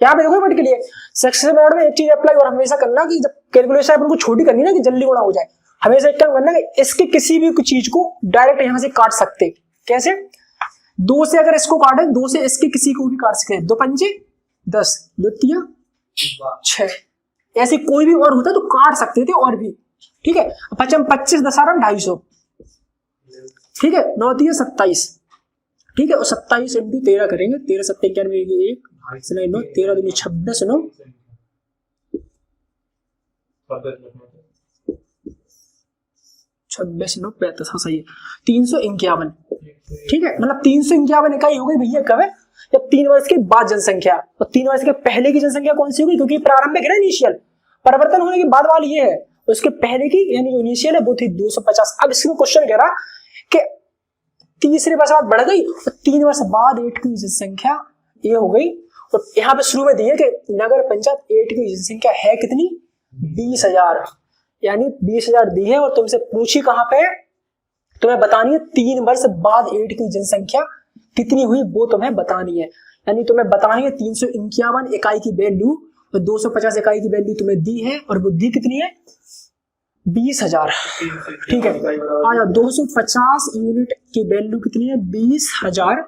A: यहाँ पे देखो बट के लिए सक्सेसिव मेथड में एक चीज अप्लाई और हमेशा करना कि जब कैलकुलेशन अपन को छोटी करनी ना कि जल्दी गुणा हो जाए, हमेशा एक काम करना कि इसके किसी भी चीज को डायरेक्ट यहाँ से काट सकते, कैसे, 2 से अगर इसको काटे 2 से इसके किसी को भी काट सकते, 2 पंचे 10, 2 तिया 6, ऐसे कोई भी और होता तो काट सकते थे और भी, ठीक है, 25 10 250, ठीक है, 9 तिया 27, ठीक है, और 27 इंटू 13 करेंगे, 13 7 91 1 9 13 2 26 9 26 9 35, हाँ सही है, 351, ठीक है, मतलब 351 इकाई हो गई भैया कब है, जब 3 वर्ष के बाद जनसंख्या, और 3 वर्ष के पहले की जनसंख्या कौन सी होगी, क्योंकि प्रारंभिक है ना इनिशियल, परिवर्तन होने के बाद वाली ये है, उसके पहले की यानी जो इनिशियल है वो थी 250। अब इसमें क्वेश्चन कह रहा कि तीसरे वर्ष बाद बढ़ गई, और 3 वर्ष बाद 8 की जनसंख्या ये हो गई, और यहाँ पे शुरू में दी है कि नगर पंचायत 8 की जनसंख्या है कितनी 20,000, यानी 20,000 दी है, और तुमसे पूछी कहां पे, तुम्हें बतानी है 3 वर्ष बाद 8 की जनसंख्या कितनी हुई वो तुम्हें बतानी है, यानी तुम्हें बतानी है 351 इकाई की वैल्यू और 250 इकाई की वैल्यू तुम्हें दी है, और वो दी कितनी है 20,000, ठीक है, आया 250 यूनिट की वैल्यू कितनी है 20,000,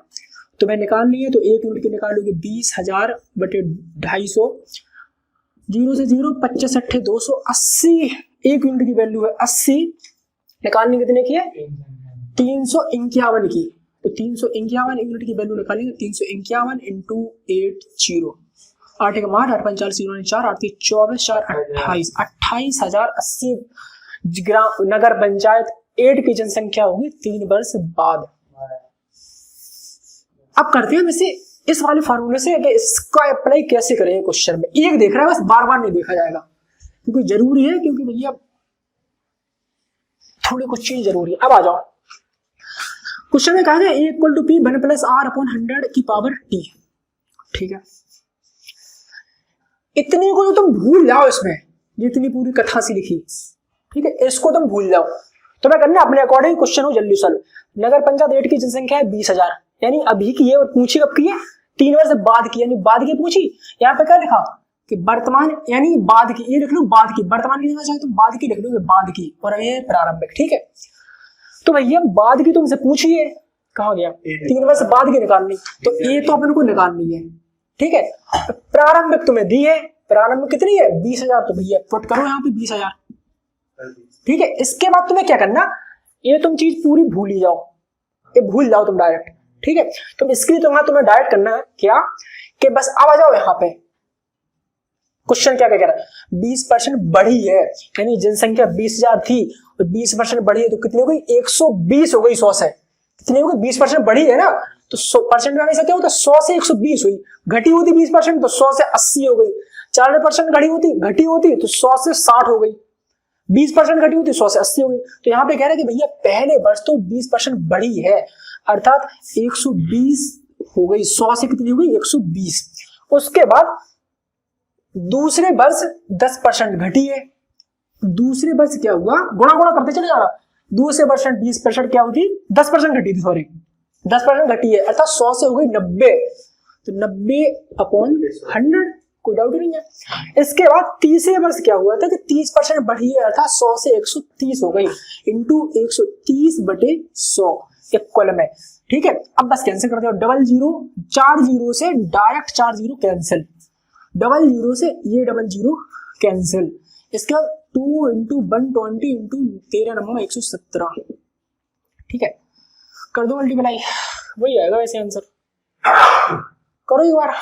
A: तुम्हें निकालनी है तो 1 यूनिट की निकालोगे 20,000 बटे 250, 0 से 0 25 8 280, 1 यूनिट की वैल्यू है 80, निकालनी कितने की है 351 की, तो 351 यूनिट की वैल्यू निकालेंगे, 351 इंटू 80, 8 एक 8, 8 5 0 4, 8 24, 4 28, 28,080 ग्राम नगर पंचायत 8 की जनसंख्या होगी 3 वर्ष बाद। अब करते हैं वैसे इस वाले फार्मूले से कि इसका अप्लाई कैसे करें क्वेश्चन में। एक देख रहा है बस, बार बार नहीं देखा जाएगा क्योंकि जरूरी है, क्योंकि भैया थोड़ी कुछ चीज जरूरी है। अब आ जाओ, क्वेश्चन में कहा है a equal to P 1 plus R upon 100 की पावर t। ठीक है, इतने को तो तुम भूल जाओ, इसमें जितनी पूरी कथा सी लिखी, ठीक है, इसको तुम भूल जाओ। तो मैं करना अपने अकॉर्डिंग क्वेश्चन हो जल्दी सॉल्व। नगर पंचायत 8 की जनसंख्या है 20,000, यानी अभी की है और पूछी कब की है, 3 वर्ष बाद की, यानी बाद की पूछी। यहाँ पे क्या लिखा कि वर्तमान यानी बाद की, ये लिख लो बाद की, वर्तमान की जगह चाहे तो बाद की लिख लोगे, बाद की, और ये प्रारंभिक। ठीक है, तो भैया बाद की तुमसे पूछी है, कहा गया 3 वर्ष बाद की निकालनी, तो ये तो अपन को निकालनी है। ठीक है, प्रारंभिक तुम्हें दी है, प्रारंभिक कितनी है 20,000, तो भैया पुट करो यहाँ पे 20,000। ठीक है, इसके बाद तुम्हें क्या करना, ये तुम चीज पूरी भूल ही जाओ, ये भूल जाओ तुम डायरेक्ट। ठीक है, तुम इसके लिए तुम्हें डायरेक्ट करना है क्या कि बस अब आ जाओ यहाँ पे। क्वेश्चन क्या कह रहा है, 20% बढ़ी है, यानी जनसंख्या 20,000 थी और 20% बढ़ी है तो कितनी हो गई, 120 हो गई 100 से। कितनी हो गई, 20% बढ़ी है ना, तो 100% में हमेशा क्या होता है, 100 से 120 हुई। घटी होती 20% तो 100 से 80 हो गई। 40% घटी होती तो 100 से 60 हो गई। 20% घटी होती 100 से 80 हो गई। तो यहाँ पे कह रहे हैं कि भैया पहले वर्ष तो 20% बढ़ी है, अर्थात 120 हो गई, 100 से कितनी हो गई 120। उसके बाद दूसरे वर्ष 10% घटी है, दूसरे वर्ष क्या हुआ, गुणा गुणा करते चले जाना, दूसरे वर्ष 20% क्या होती, 10% घटी थी, सॉरी 10% घटी है, अर्थात 100 से हो गई 90, तो 90 अपॉन 100, कोई डाउट नहीं है। इसके बाद तीसरे वर्ष क्या हुआ था कि 30% बढ़ी है, अर्थात 100 से 130 हो गई, इंटू 130 बटे 100 इक्वल में। ठीक है, अब बस कैंसिल कर दो, डबल जीरो 4 जीरो से direct 4 zero cancel, double zero से ये डबल जीरो कैंसिल। इसके बाद 2 इंटू 120 इंटू 13 नंबर 117। ठीक है, कर दो मल्टीप्लाई, वही आएगा वैसे आंसर, करो एक बार।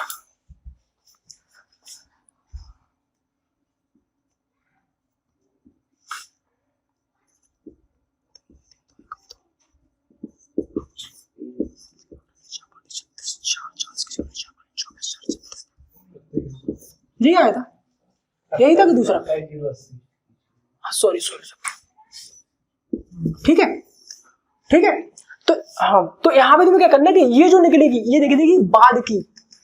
A: जी आया था, यही था कि दूसरा, सॉरी। ठीक है, ठीक है, तो हाँ, तो यहाँ पे तुम्हें क्या करना है कि ये जो निकलेगी ये निकलेगी बाद की,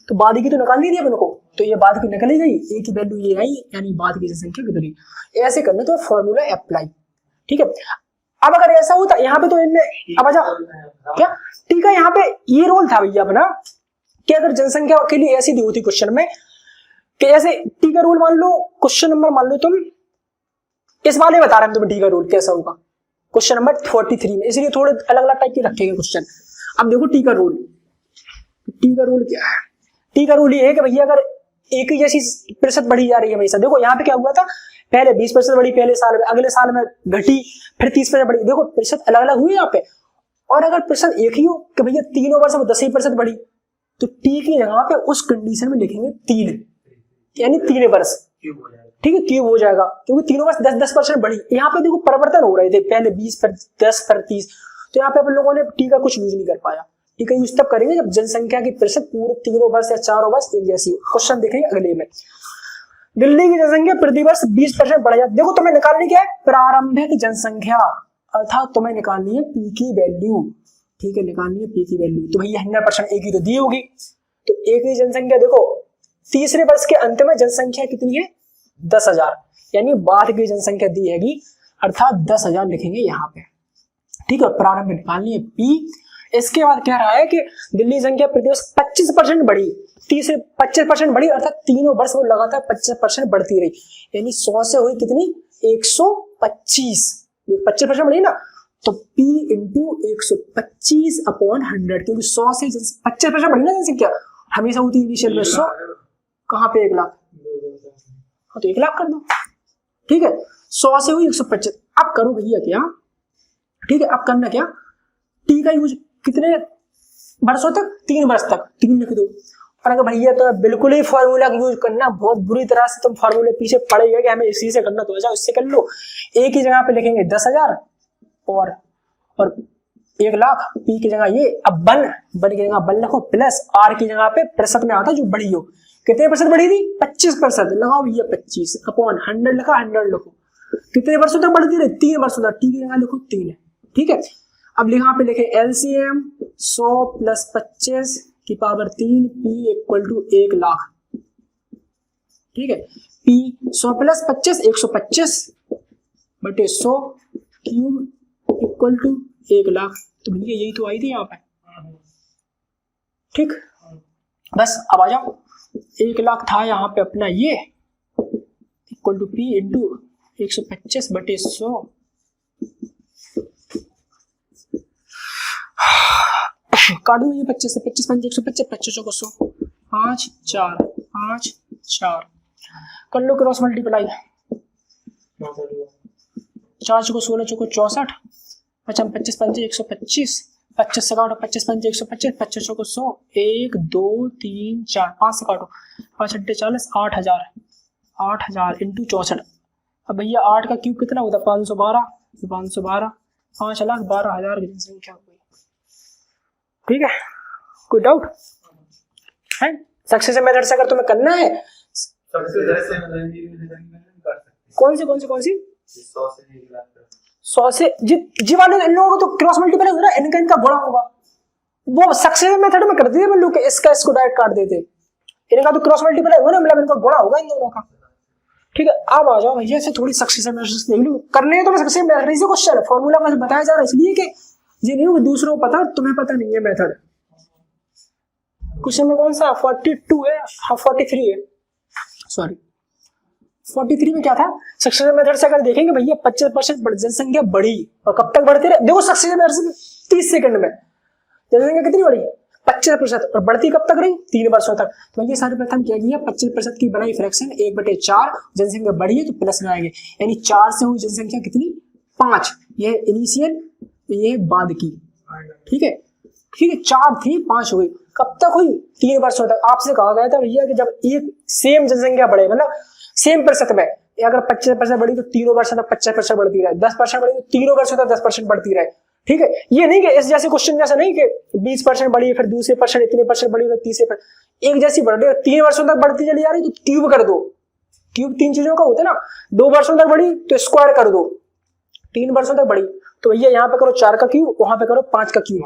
A: तो बाद की तो निकालनी थी अपन को, तो ये बाद की निकली गई, ए की वैल्यू ये आई, यानी बाद की संख्या कितनी, ऐसे करना तो फॉर्मूला अप्लाई। ठीक है, अब अगर ऐसा होता यहाँ पे तो इनमें, अब आजा क्या, ठीक है, यहाँ पे ये रोल था भैया अपना कि अगर जनसंख्या के लिए ऐसी दी होती क्वेश्चन में कि ऐसे टी का रूल मान लो, क्वेश्चन नंबर मान लो तुम, इस वाले बता रहे हैं तुम्हें टी का रूल कैसा होगा, क्वेश्चन नंबर 43 में, इसलिए थोड़े अलग अलग टाइप के रखेंगे क्वेश्चन। अब देखो टी का रूल, टी का रूल क्या है, टी का रूल ये है कि भैया अगर एक ही जैसी प्रतिशत बढ़ी जा रही है हमेशा, देखो यहाँ पे क्या हुआ था, पहले 20% बढ़ी पहले साल में, अगले साल में घटी, फिर 30% बढ़ी, देखो प्रतिशत अलग अलग हुई यहाँ पे। और अगर प्रतिशत एक ही हो कि भैया तीनों वर्ष में 10% बढ़ी, तो टी की जगह पे उस कंडीशन में लिखेंगे 3, यानी 3 वर्ष, ठीक है, क्यूब हो जाएगा, क्योंकि तीनों वर्ष 10% बढ़ी। यहाँ पे देखो परिवर्तन हो रहे थे, पहले 20 पर 10 पर 30, तो यहाँ पे अपन लोगों ने टी का कुछ यूज नहीं कर पाया। टी का यूज तब करेंगे जब जनसंख्या की प्रतिशत पूरे तीनों वर्ष या 4 वर्ष एक जैसी हो। क्वेश्चन देखेंगे अगले में, दिल्ली की जनसंख्या प्रति वर्ष 20% बढ़ जाती। देखो तुम्हें निकालनी क्या है, प्रारंभिक जनसंख्या, अर्थात तुम्हें निकालनी है पी की वैल्यू। ठीक है, निकालनी है पी की वैल्यू, तो भैया 100% एक ही तो दी होगी, तो एक ही जनसंख्या, देखो तीसरे वर्ष के अंत में जनसंख्या कितनी है 10,000, यानी बाद की जनसंख्या दी हैगी, अर्थात 10,000 लिखेंगे यहाँ पे। ठीक है, प्रारंभ में निकालनी है पी। इसके बाद कह रहा है कि दिल्ली संख्या प्रति वर्ष 25% बढ़ी, तीसरे 25% बढ़ी, अर्थात तीनों वर्ष वो लगातार 25% बढ़ती रही, यानी 100 से हुई कितनी 125, 25% बढ़ी ना, तो P इंटू 125 अपॉन 100, क्योंकि 100 से 25% बढ़ी ना जनसंख्या, हमेशा होती इनिशियल में 100, कहाँ पे 1 लाख, हाँ तो 1 लाख कर दो। ठीक है, 100 से हुई 125। अब करो भैया क्या, ठीक है, अब करना क्या, टी का यूज कितने वर्षों तक, 3 वर्ष तक, 3 लिख दो। और अगर भैया तो बिल्कुल ही फॉर्मूला यूज करना बहुत बुरी तरह से, तुम फॉर्मूले पीछे पड़े हुए कि हमें इसी से करना, तो जाओ इससे कर लो। एक ही जगह पे लिखेंगे 10,000 और 1 लाख, पी की जगह ये, अब बन की जगह बन लिखो, प्लस आर की जगह पे प्रतिशत में आता जो बढ़ी हो, कितने प्रतिशत बढ़ी थी, 25%, लगाओ भैया 25 अपॉन 100 लिखा, 100 लिखो, कितने वर्षों तक बढ़ती रही, 3 वर्षों तक, टी की जगह लिखो 3 है, ठीक है। अब यहाँ पे लिखे एलसीएम 100 प्लस 25 की power 3, P equal to 1 lakh, ठीक है। पी 100 प्लस 25 125 बटे 100 क्यूब इक्वल टू 1 लाख, तो भैया यही तो आई थी यहाँ पे, ठीक। बस अब आ जाओ, 1 लाख था यहाँ पे अपना ये, इक्वल टू पी इंटू 125 बटे 100, काट दो ये 25 से, 25 5 125, 25 को 100, 5 4 5 4, कर लो क्रॉस मल्टीप्लाई, 4 को 16 चौको 64, 25 5 125, 25 से काटो, 25 5 125, 25 को 100, 1 2 3 4, 5 से काटो, 5 8 40, 8,000 इंटू 64। अब भैया 8 का क्यूब कितना होता है, 512, 5,12,000 की जनसंख्या हुई, ठीक है। कोई डाउट है? सक्सेसिव मेथड से अगर तुम्हें करना है, कौन सी 100 से जी वाले इन लोगों को तो क्रॉस मल्टीप्लाई हो रहा है, इनका गुणा होगा, वो सक्सेसिव मेथड में कर दिए हम लोग, इसका इसको डायरेक्ट काट देते, इनका तो क्रॉस मल्टीप्लाई होगा ना, मतलब इनका गुणा होगा इन दोनों का, ठीक है। अब आ जाओ भैया से थोड़ी सक्सेसिव मेथड देख लो, करने है तो सक्सेसिव मेथड से क्वेश्चन फॉर्मूला बस बताया जा रहा है, इसलिए कि ये नहीं हो दूसरों को पता तुम्हें पता नहीं है मेथड। क्वेश्चन में कौन सा 42 है, हाँ 43 है, सॉरी 43 में क्या था, सक्सेसिव मेथड से अगर देखेंगे भैया 25% जनसंख्या बढ़ी, और कब तक बढ़ती रहे, देखो सक्सेसिव मेथड से 30 सेकंड में जनसंख्या कितनी बढ़ी, 25%, और बढ़ती कब तक रही, 3 वर्षों तक। तो ये सर्वप्रथम क्या किया, 25% की बनाई फ्रैक्शन 1/4, जनसंख्या बढ़ी है तो प्लस में आएंगे, यानी 4 से हुई जनसंख्या कितनी, 5, ये इनिशियल, ये बाद की, ठीक है 4 थी 5 हुई, कब तक हुई, 3 वर्षों तक। आपसे कहा गया था भैया कि जब एक सेम जनसंख्या बढ़े, मतलब सेम प्रतिशत में, अगर 25% बढ़ी तो 3 वर्षों तक 25% बढ़ती रहे, 10% बढ़ी तो 3 वर्षों तक 10% बढ़ती रहे, ठीक है। ये नहीं कि इस जैसे क्वेश्चन जैसा नहीं कि 20% बढ़ी फिर दूसरे परसेंट इतने परसेंट बढ़ी फिर तीसरे पर, एक जैसी बढ़ रही, 3 वर्षों तक बढ़ती चली जा रही तो क्यूब कर दो, क्यूब 3 चीजों का होता है ना, 2 वर्षों तक बढ़ी तो स्क्वायर कर दो, 3 वर्षों तक बढ़ी तो भैया यहाँ पे करो 4 का क्यूब, वहां पे करो 5 का क्यूब,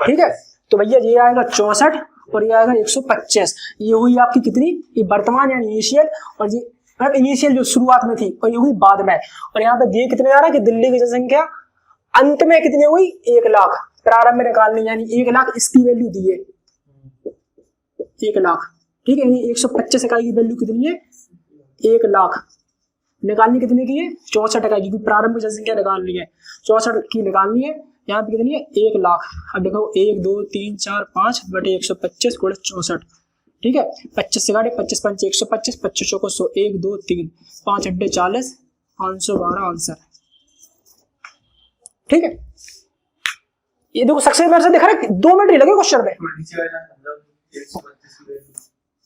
A: ठीक है। तो भैया ये आएगा 64 और ये आएगा 125, ये हुई आपकी कितनी, ये वर्तमान यानी इनिशियल, और ये मतलब इनिशियल जो शुरुआत में थी, और ये हुई बाद में। और यहाँ पे ये कितने आ रहा है कि दिल्ली की जनसंख्या अंत में कितनी हुई, 1 लाख, प्रारंभ में निकालनी, यानी 1 लाख इसकी वैल्यू दी है 1 लाख, ठीक है। यानी 125 इकाई की वैल्यू कितनी है, 1 लाख, निकालनी कितने की है, 64 इकाई की, प्रारंभ की जनसंख्या निकालनी है, 64 की निकालनी है, यहाँ पे कितनी है, 1 लाख। अब देखो 1 2 3 4 5 बटे 125 गुणे 64, ठीक है। 25 से काटे, 25 5 125, 25 को 100, 1 2 3 5 8 40, 512 आंसर, ठीक है। ये देखो सक्सेस मेथड से दिखा रहा है, 2 मिनट ही लगे क्वेश्चन में,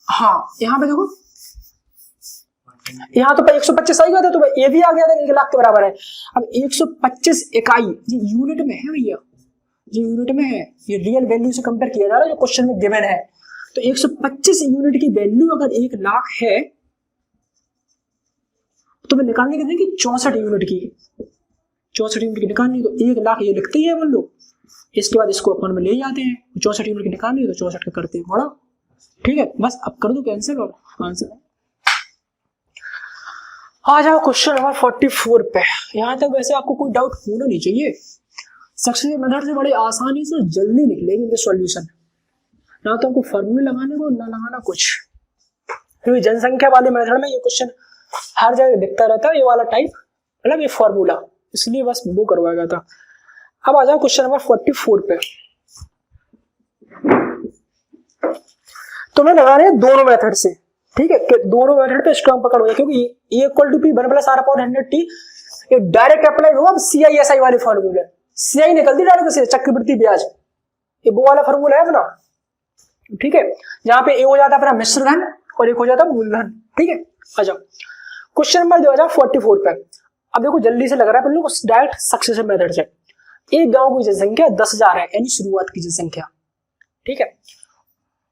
A: हाँ यहाँ पे देखो, यहाँ तो 125 आ गया था, तो ये भी आ गया था 1 लाख के बराबर है। अब 125 इकाई ये यूनिट में है भैया, ये यूनिट में है, ये रियल वैल्यू से कंपेयर किया जा रहा है जो क्वेश्चन में गिवन है। तो 125 यूनिट की वैल्यू अगर 1 लाख है तो मैं निकालने कितने की, 64 यूनिट की, 64 यूनिट की निकालनी, तो 1 लाख ये लिखते ही है हम लोग, इसके बाद इसको अपन में ले जाते हैं, 64 यूनिट की निकालनी तो 64 का करते हैं बड़ा, ठीक है। बस अब कर दो कैंसिल और आंसर आ जाओ क्वेश्चन नंबर 44 पे। यहां तक वैसे आपको कोई डाउट होना नहीं चाहिए, सक्सेसिव मेथड से बड़े आसानी से जल्दी निकलेंगे इनके सॉल्यूशन, ना तो आपको फॉर्मूले लगाने को ना लगाना कुछ, क्योंकि जनसंख्या वाले मेथड में ये क्वेश्चन हर जगह दिखता रहता है, ये वाला टाइप मतलब ये फॉर्मूला, इसलिए बस वो करवाया गया था। अब आ जाओ क्वेश्चन नंबर 44 पे। तुम्हें लगाने हैं दोनों मेथड से, ठीक है, कि दोनों मेथड पे स्ट्रांग पकड़ हो, क्योंकि E equal to P 1 + R/100T ये डायरेक्ट अप्लाई होगा CI SI वाले फॉर्मूले, CI निकलती डायरेक्ट से चक्रवृद्धि ब्याज, ये वो वाला फॉर्मूला है अपना, ठीक है, जहां पे ए हो जाता है अपना मिश्र धन और एक हो जाता है मूलधन, ठीक है। अच्छा क्वेश्चन नंबर 2044 पे, अब देखो जल्दी से लग रहा है अपन लोग डायरेक्ट सक्सेसिव मेथड से। एक गांव की जनसंख्या 10,000 है, यानी शुरुआत की जनसंख्या, ठीक है।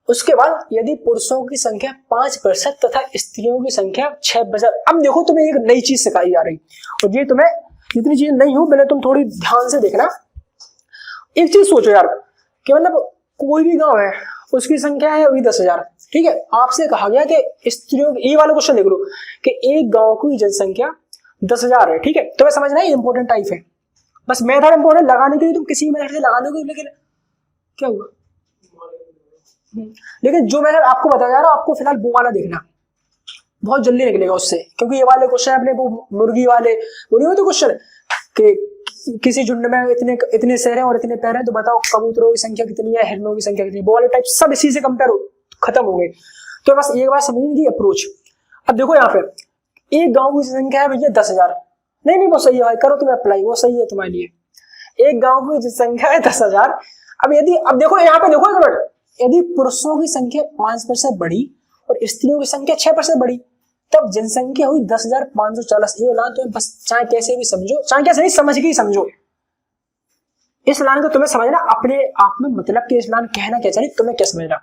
A: उसके बाद यदि पुरुषों की संख्या 5% तथा स्त्रियों की संख्या 6%। अब देखो तुम्हें एक नई चीज सिखाई जा रही, और ये तुम्हें जितनी चीज नहीं हो पहले तुम थोड़ी ध्यान से देखना। एक चीज सोचो यार कि मतलब कोई भी गांव है उसकी संख्या है वही 10,000, ठीक है। आपसे कहा गया कि स्त्रियों, ये वाला क्वेश्चन देख लो कि एक गांव की जनसंख्या 10,000 है, ठीक है। तुम्हें समझना है इंपॉर्टेंट टाइप है, बस मेथड इंपॉर्टेंट लगाने के लिए तुम किसी मेथड से लगा दोगे, लेकिन क्या हुआ, लेकिन जो मेथड आपको बताया जा रहा है आपको फिलहाल वो वाला देखना, बहुत जल्दी निकलेगा उससे, क्योंकि ये वाले क्वेश्चन अपने वो मुर्गी वाले वो नहीं होते क्वेश्चन कि किसी झुंड में इतने शेर हैं और इतने पैर हैं, तो बताओ कबूतरों की संख्या कितनी है, हिरणों की संख्या कितनी है, वो वाले टाइप सब इसी से कंपेयर खत्म हो गए। तो बस एक बार समझने की अप्रोच। अब देखो यहाँ पे एक गांव की संख्या है भैया 10,000, नहीं वो सही है भाई, करो तुम्हें अप्लाई, वो सही है तुम्हारे लिए। एक गांव की संख्या है 10,000। अब देखो यहाँ पे देखो एक मिनट, यदि पुरुषों की संख्या 5% बढ़ी और स्त्रियों की संख्या 6% बढ़ी, तब जनसंख्या हुई 10,540। ये लान तुम्हें बस चाहे कैसे भी समझो, चाहे कैसे नहीं समझ के ही समझो, इस लाइन को तुम्हें समझना अपने आप में, मतलब कि इस लाइन कहना क्या चाहिए तुम्हें क्या समझना।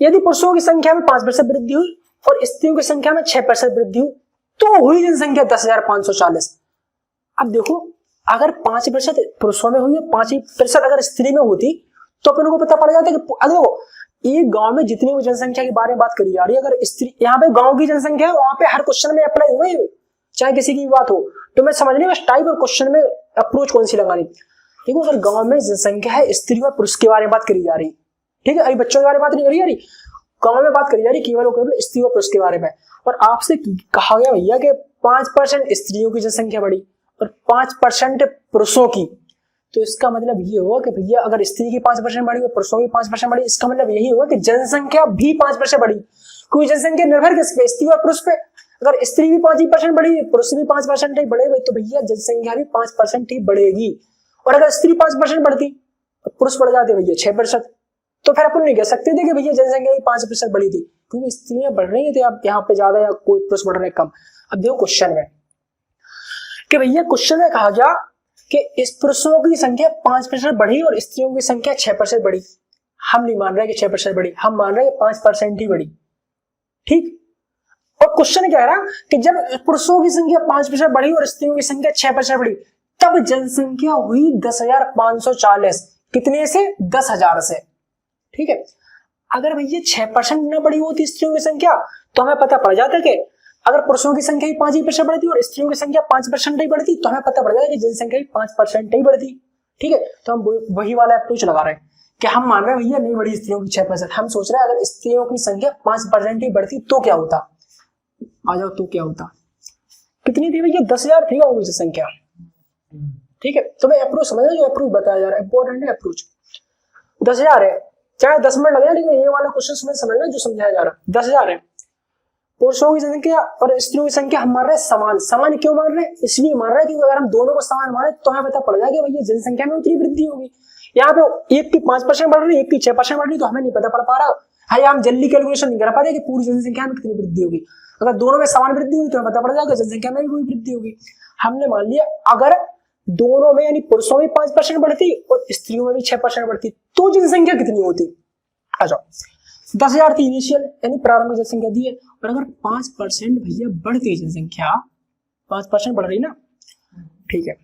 A: यदि पुरुषों की संख्या में 5% वृद्धि हुई और स्त्रियों की संख्या में 6% वृद्धि हुई, तो हुई जनसंख्या 10,540। अब देखो अगर 5% पुरुषों में हुई, 5% अगर स्त्री में होती, तो अपन को पता पड़ जाता है कि अगर देखो एक गांव में जितनी भी जनसंख्या के बारे में बात करी जा रही है, अगर स्त्री यहाँ पे गांव की जनसंख्या है, वहां पे हर क्वेश्चन में अप्लाई हुए, चाहे किसी की बात हो, तो मैं समझ नहीं बस टाइप और क्वेश्चन में अप्रोच कौन सी लगानी। देखो अगर गांव में जनसंख्या है, स्त्री और पुरुष के बारे में बात करी जा रही, ठीक है, अभी बच्चों के बारे में बात नहीं करी जा रही, गांव में बात करी जा रही केवल और केवल स्त्री और पुरुष के बारे में। और आपसे कहा गया भैया कि 5% स्त्रियों की जनसंख्या बढ़ी और 5% पुरुषों की, तो इसका मतलब ये होगा कि भैया अगर स्त्री की 5% बढ़ी और पुरुषों की 5% बढ़ी, इसका मतलब यही होगा कि जनसंख्या भी 5% बढ़ी। कोई जनसंख्या निर्भर किस पे, स्त्री और पुरुष पे। अगर स्त्री भी 5% बढ़ी, पुरुष भी 5% ही बढ़े, तो भैया जनसंख्या भी 5% ही बढ़ेगी। और अगर स्त्री 5% बढ़ती और पुरुष बढ़ जाते भैया 6%, तो फिर अपन नहीं कह सकते थे कि भैया जनसंख्या 5% बढ़ी थी, क्योंकि स्त्रियां बढ़ रही थी, अब यहाँ पे ज्यादा या कोई पुरुष बढ़ रहे कम। अब देखो क्वेश्चन में कि भैया क्वेश्चन में कहा गया कि इस पुरुषों की संख्या 5% बढ़ी और स्त्रियों की संख्या 6% बढ़ी। हम नहीं मान रहे कि 6% बढ़ी, हम मान रहे 5% ही बढ़ी, ठीक। और क्वेश्चन कह रहा कि जब पुरुषों की संख्या 5% बढ़ी और स्त्रियों की संख्या 6% बढ़ी, तब जनसंख्या हुई 10,540। कितने से? 10,000 से, ठीक है। अगर भैया 6% न बढ़ी होती स्त्रियों की संख्या, तो हमें पता पड़ जाता कि अगर पुरुषों की संख्या ही 5% बढ़ती और स्त्रियों की संख्या 5% ही बढ़ती, तो हमें पता पड़ जाएगा कि जनसंख्या ही 5% ही बढ़ती, ठीक है। तो हम वही वाला अप्रोच लगा रहे हैं कि हम मान रहे हैं भैया नहीं बढ़ी स्त्रियों की 6%, हम सोच रहे हैं अगर स्त्रियों की संख्या 5% ही बढ़ती तो क्या होता। आ जाओ, तो क्या होता, कितनी थी भैया? 10,000 थी गांव की संख्या, ठीक है। तो मैं अप्रोच समझना, जो अप्रोच बताया जा रहा है इंपॉर्टेंट है अप्रोच। 10,000 है, चाहे 10 मिनट लगे, लेकिन ये वाला क्वेश्चन समझना जो समझाया जा रहा है। 10,000 है, पुरुषों की संख्या और स्त्रियों की संख्या हम मान रहे हैं समान। समान क्यों मान रहे हैं? इसलिए मान रहे हैं क्योंकि अगर हम दोनों को समान माने तो हमें पता पड़ जाएगा भैया जनसंख्या में उतनी वृद्धि होगी। यहाँ पे एक की 5% बढ़ रही है, एक की 6% बढ़ रही, तो हमें नहीं पता पड़ पा रहा है, हम जल्दी कैलकुलेशन नहीं कर पाते कि पूरी जनसंख्या में कितनी वृद्धि होगी। अगर दोनों में समान वृद्धि हुई तो हमें पता पड़ जाएगा जनसंख्या में भी कोई वृद्धि होगी। हमने मान लिया अगर दोनों में यानी पुरुषों में 5% बढ़ती और स्त्रियों में भी 6% बढ़ती, तो जनसंख्या कितनी होती। अच्छा, 10,000 थी इनिशियल यानी प्रारंभिक जनसंख्या दी है, और अगर 5% भैया बढ़ती जनसंख्या, 5% बढ़ रही ना, ठीक है।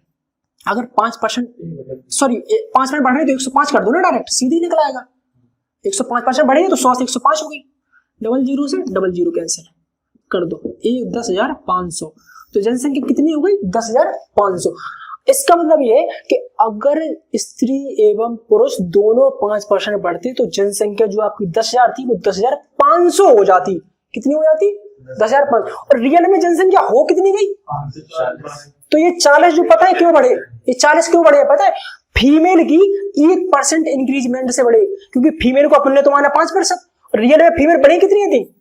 A: अगर 5% सॉरी 5% बढ़ रही तो 105 कर दो ना, डायरेक्ट सीधे निकल आएगा। 105% बढ़ेगी तो 100 से 105 होगी, 00 से 00 कैंसिल कर दो, 10,500, तो जनसंख्या कितनी हो गई? 10,500। इसका मतलब ये है कि अगर स्त्री एवं पुरुष दोनों 5% बढ़ते तो जनसंख्या जो आपकी 10,000 थी वो 10,500 हो जाती। कितनी हो जाती? 10,500। और रियल में जनसंख्या हो कितनी गई? तो ये 40 जो पता है क्यों बढ़े, ये 40 क्यों बढ़े पता है? फीमेल की 1% इंक्रीजमेंट से बढ़े, क्योंकि फीमेल को अपन ने तो माना 5%, रियल में फीमेल बढ़ी कितनी थी?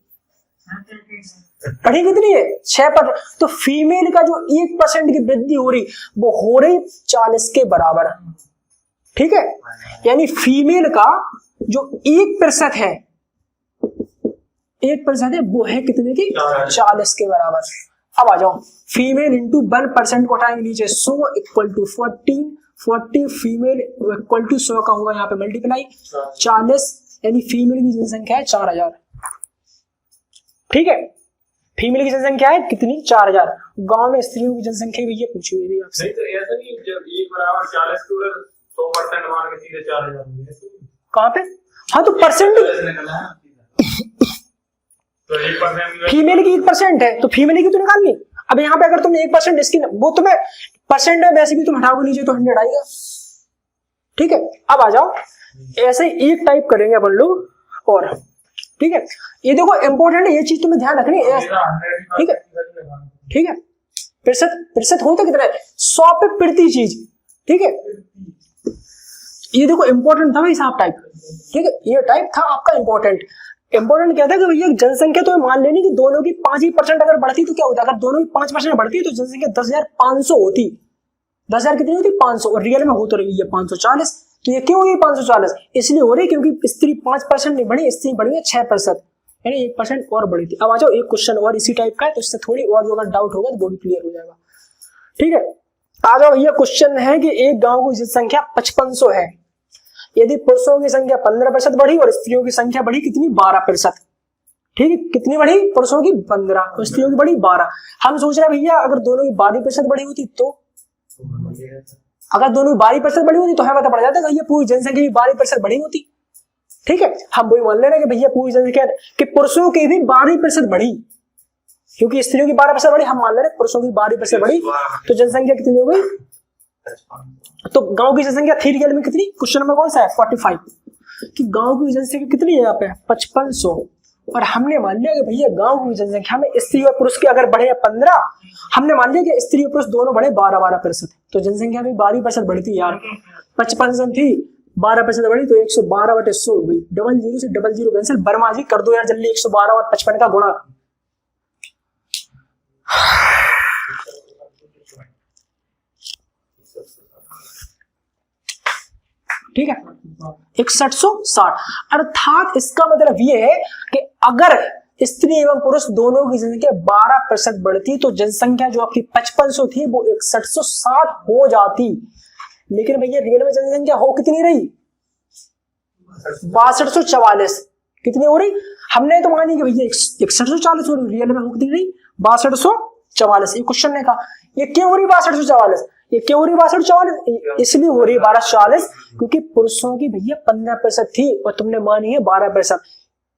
A: बढ़ी कितनी है? 6%। तो फीमेल का जो 1% की वृद्धि हो रही वो हो रही 40 के बराबर, ठीक है, यानी फीमेल का जो 1% है, 1% है वो है कितने की, 40 के बराबर। अब आ जाओ, फीमेल इंटू 1% को उठाएंगे नीचे, 100 equal to 40 female equal to 100 का होगा यहाँ पे मल्टीप्लाई 40, यानी फीमेल की जनसंख्या है 4000। ठीक है, फीमेल की जनसंख्या है कितनी, 4000। गांव में स्त्रियों की जनसंख्या भैया पूछी हुई थी आपसे।
B: नहीं तो ऐसा नहीं, जब 1 बराबर 40 के उधर 100% मान के सीधे 4000 हो गए।
A: कहाँ पे, हाँ तो परसेंट,
B: तो 1%
A: फीमेल की 1% है तो फीमेल की तो निकालनी। अब यहाँ पे अगर तुमने 1% इसकी, वो तुम्हें परसेंट है वैसे भी तुम हटाओगे नीचे तो 100 आएगा। ठीक है, अब आ जाओ, ऐसे ही एक टाइप करेंगे अपन लोग और। ठीक है, ये देखो इंपॉर्टेंट है, ये चीज तुम्हें ध्यान रखनी है। ठीक है, ठीक है, प्रतिशत होता कितना है, 100 पे प्रति चीज। ठीक है, ये देखो इंपॉर्टेंट था भाई साहब टाइप। ठीक है, ये टाइप था आपका इंपॉर्टेंट क्या था कि भैया जनसंख्या तो मान लेनी कि दोनों की 5% अगर बढ़ती तो क्या होता, अगर दोनों की 5% बढ़ती तो जनसंख्या 10,500 होती। 10,000 कितनी होती, 500, और रियल में हो तो रही है 540। तो ये क्यों हुई 540, इसलिए हो रही क्योंकि स्त्री 5% नहीं बढ़ी, स्त्री बढ़ी है 6%, यानी 1% और बढ़ी थी। अब आ जाओ, एक क्वेश्चन और इसी टाइप का है, तो इससे थोड़ी और जो अगर डाउट होगा तो वो भी क्लियर हो जाएगा। ठीक है, आ जाओ भैया, क्वेश्चन है कि एक गांव की जनसंख्या 5500 है, यदि पुरुषों की संख्या 15% बढ़ी और स्त्रियों की संख्या बढ़ी कितनी, 12%। ठीक है, कितनी बढ़ी, पुरुषों की 15 और स्त्रियों की बढ़ी 12। हम सोच रहे हैं भैया अगर दोनों की 12% बढ़ी होती तो, अगर दोनों की 12% बढ़ी होती तो हमें पता पड़ जाता है कि पूरी जनसंख्या की 12% बढ़ी होती। ठीक है, हम वही मान ले रहे हैं कि भैया पूरी जनसंख्या कि पुरुषों की भी 12% बढ़ी, क्योंकि स्त्रियों की 12% बढ़ी, हम मान ले रहे हैं पुरुषों की 12% बढ़ी, तो जनसंख्या कितनी हो गई, तो गांव की जनसंख्या थी रियल में कितनी, क्वेश्चन नंबर कौन सा है 45, कि गांव की जनसंख्या कितनी है यहाँ पे 5500, और हमने मान लिया कि भैया गांव की जनसंख्या में स्त्री और पुरुष के अगर बढ़े 15, हमने मान लिया कि स्त्री और पुरुष दोनों बढ़े 12%, तो जनसंख्या में 12% बढ़ती है यार। 55 थी, 12% बढ़ी तो 112/100 हो गई। 00 से 00 कैंसिल, वर्मा जी कर दो यार जल्दी 112 और 55 का गुणा। ठीक है, 6160, अर्थात इसका मतलब ये है कि अगर स्त्री एवं पुरुष दोनों की जनसंख्या 12% बढ़ती तो जनसंख्या जो आपकी 5500 थी वो 6160 हो जाती। लेकिन भैया रियल में जनसंख्या हो कितनी रही, 6244। कितनी हो रही, हमने तो मानी कि भैया 6140 हो रही, रियल में हो कितनी रही, 6244। ये क्वेश्चन ने कहा ये क्यों हो रही 6244, ये क्यों हो रही 6244, इसलिए हो रही 1240 क्योंकि पुरुषों की भैया 15% थी और तुमने मानी है 12%।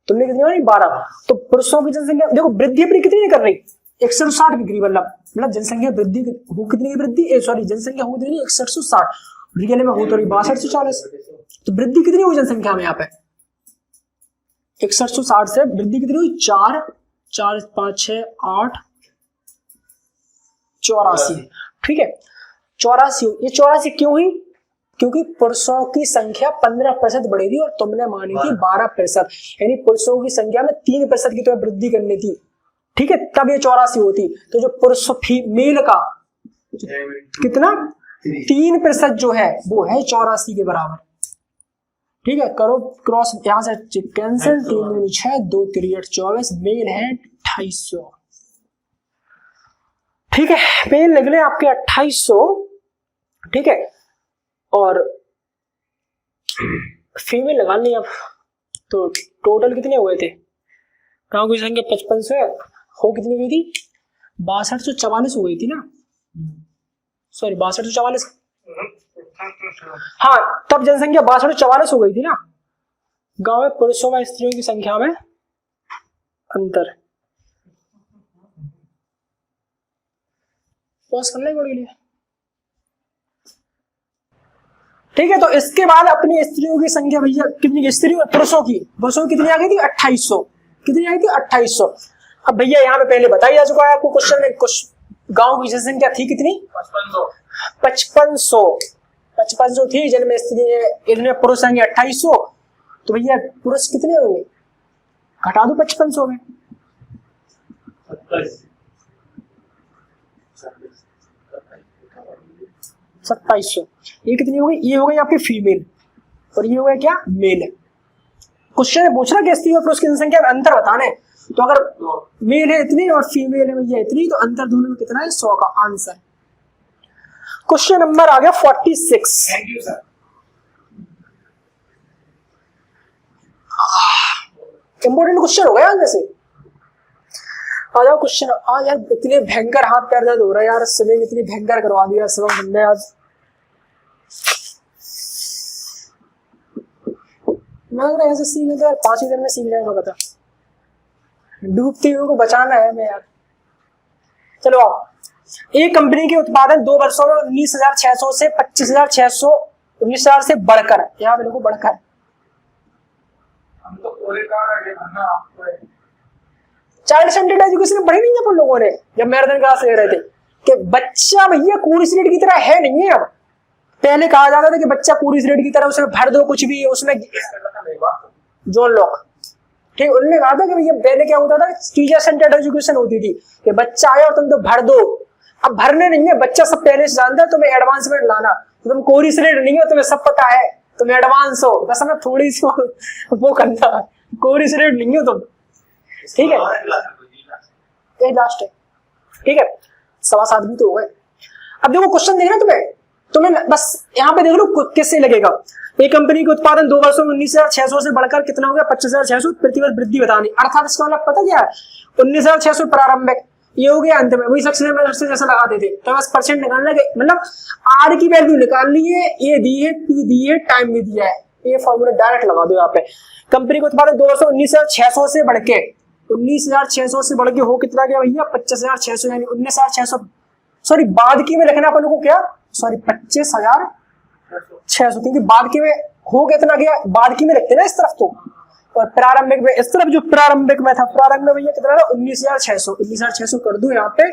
A: तुमने कितनी मानी, 12। तो पुरुषों की जनसंख्या देखो वृद्धि अपनी कितनी नहीं कर रही, 160 की, मतलब जनसंख्या वृद्धि हो कितनी की वृद्धि, सॉरी जनसंख्या हो कितनी 160, रियल में हो तो रही 6240। तो वृद्धि कितनी हुई जनसंख्या में यहाँ पे 6160 से वृद्धि कितनी हुई, 4 4 5 6 8 84। ठीक है, 84। ये 84 क्यों हुई, क्योंकि पुरुषों की संख्या 15% बढ़ी थी और तुमने मानी थी 12%, यानी पुरुषों की संख्या में 3% की तुम्हें वृद्धि करनी थी। ठीक है, तब ये 84 होती। तो जो पुरुष फीमेल का कितना 3% जो है वो है 84 के बराबर। ठीक है, करो क्रॉस, यहां से कैंसिल, 3 दूनी 6 2 3 8 24, मेल है 2800। ठीक है, मेल निकले आपके 2800। ठीक है, और फीमेल लगा ली अब, तो टोटल कितने हुए थे, गांव की संख्या 5500 है, हो कितनी हुई थी 6244 हो गई थी ना, सॉरी 6244, हाँ तब जनसंख्या 6244 हो गई थी ना। गांव में पुरुषों व स्त्रियों की संख्या में अंतर, पॉज करना ही लिए। ठीक है, तो इसके बाद अपनी स्त्रियों की संख्या भैया कितनी, स्त्रियों पुरुषों की कितनी आ गई थी 2800, कितनी आई थी 2800। अब भैया यहाँ पे पहले बताई जा चुका है आपको क्वेश्चन में, कुछ गांव की जनसंख्या थी कितनी 5500 थी, जिनमें स्त्री इनमें पुरुष आएंगे 2800, तो भैया पुरुष कितने होंगे, घटा दो 5500 में,
B: 27
A: 2700। ये कितनी हो गई? ये हो गई आपकी फीमेल और ये हो गया क्या? मेल। क्वेश्चन पूछ रहा कि स्त्री और पुरुष की जनसंख्या में अंतर बताना है, तो अगर मेल है इतनी और फीमेल है भैया इतनी, तो अंतर दोनों में कितना है? 100 का आंसर। क्वेश्चन नंबर आ गया 46।
B: Thank you sir.
A: Important question हो गया जैसे। आ जाओ क्वेश्चन। आज यार इतने भयंकर हाथ पैर दर्द हो रहा है यार, स्विमिंग इतनी भयंकर करवा दिया स्विमिंग बंदे आज। मैं अगर ऐसे सीख तो यार 5 ही दिन में सीख जाएगा, पता डूबते हुए को बचाना है मैं यार। चलो आओ। एक कंपनी के उत्पादन 2 वर्षों में 19,600 से 25,600 19,000 से बढ़कर, यहाँ पे देखो बढ़कर,
B: हम तो पूरे का ये भरना आपको है।
A: चाइल्ड सेंटर्ड एजुकेशन पढ़ी नहीं है अपन लोगों ने जब मैराथन क्लास ले रहे थे कि बच्चा भैया कूरिसलेट की तरह है नहीं है। अब पहले कहा जाता था कि बच्चा कूरिसलेट की तरह उसमें भर दो कुछ भी, उसमें जॉन लॉक, ठीक, उन्होंने कहा था कि भैया पहले क्या होता था? टीचर सेंटर्ड एजुकेशन होती थी कि बच्चा आया और तुम तो भर दो। अब भरने नहीं है, बच्चा सब पहले से जानता है, तुम्हें एडवांसमेंट लाना, तो तुम कूरिसलेट नहीं हो, तुम्हें सब पता है, तुम एडवांस हो, बस हमें थोड़ी सी वो करना, कूरिसलेट नहीं हो तुम, ठीक है? ये लास्ट है, ठीक है? 7:15 भी तो हो गए। अब देखो क्वेश्चन देखना तुम्हें बस यहाँ पे देख लो किससे लगेगा। एक कंपनी के उत्पादन 2 वर्षों में 19,600 से बढ़कर कितना हो गया? 25,600 प्रतिवर्ष वृद्धि बतानी। अर्थात इसका मतलब पता क्या है? 19,600 प्रारंभिक, ये हो गया अंत में, वही सक्सेस जैसा लगाते थे, तो बस परसेंट निकालना है, मतलब आर की वैल्यू निकालनी है, ए दी है, पी दी है, टाइम भी दिया है, ये फॉर्मूला डायरेक्ट लगा दो यहाँ पे। कंपनी के उत्पादन 2 वर्षों 19,600 से बढ़ के 19,600 से बढ़ के हो कितना गया भैया? 25,600, यानी 19,600, सॉरी बाद की में लिखना अपन को क्या? सॉरी 25,600, क्योंकि बाद की में हो कितना गया? बाद की में लिखते ना इस तरफ तो, और प्रारंभिक में इस तरफ, जो प्रारंभिक में था, प्रारंभिक में भैया कितना था? 19,600। 19,600 कर दो यहाँ पे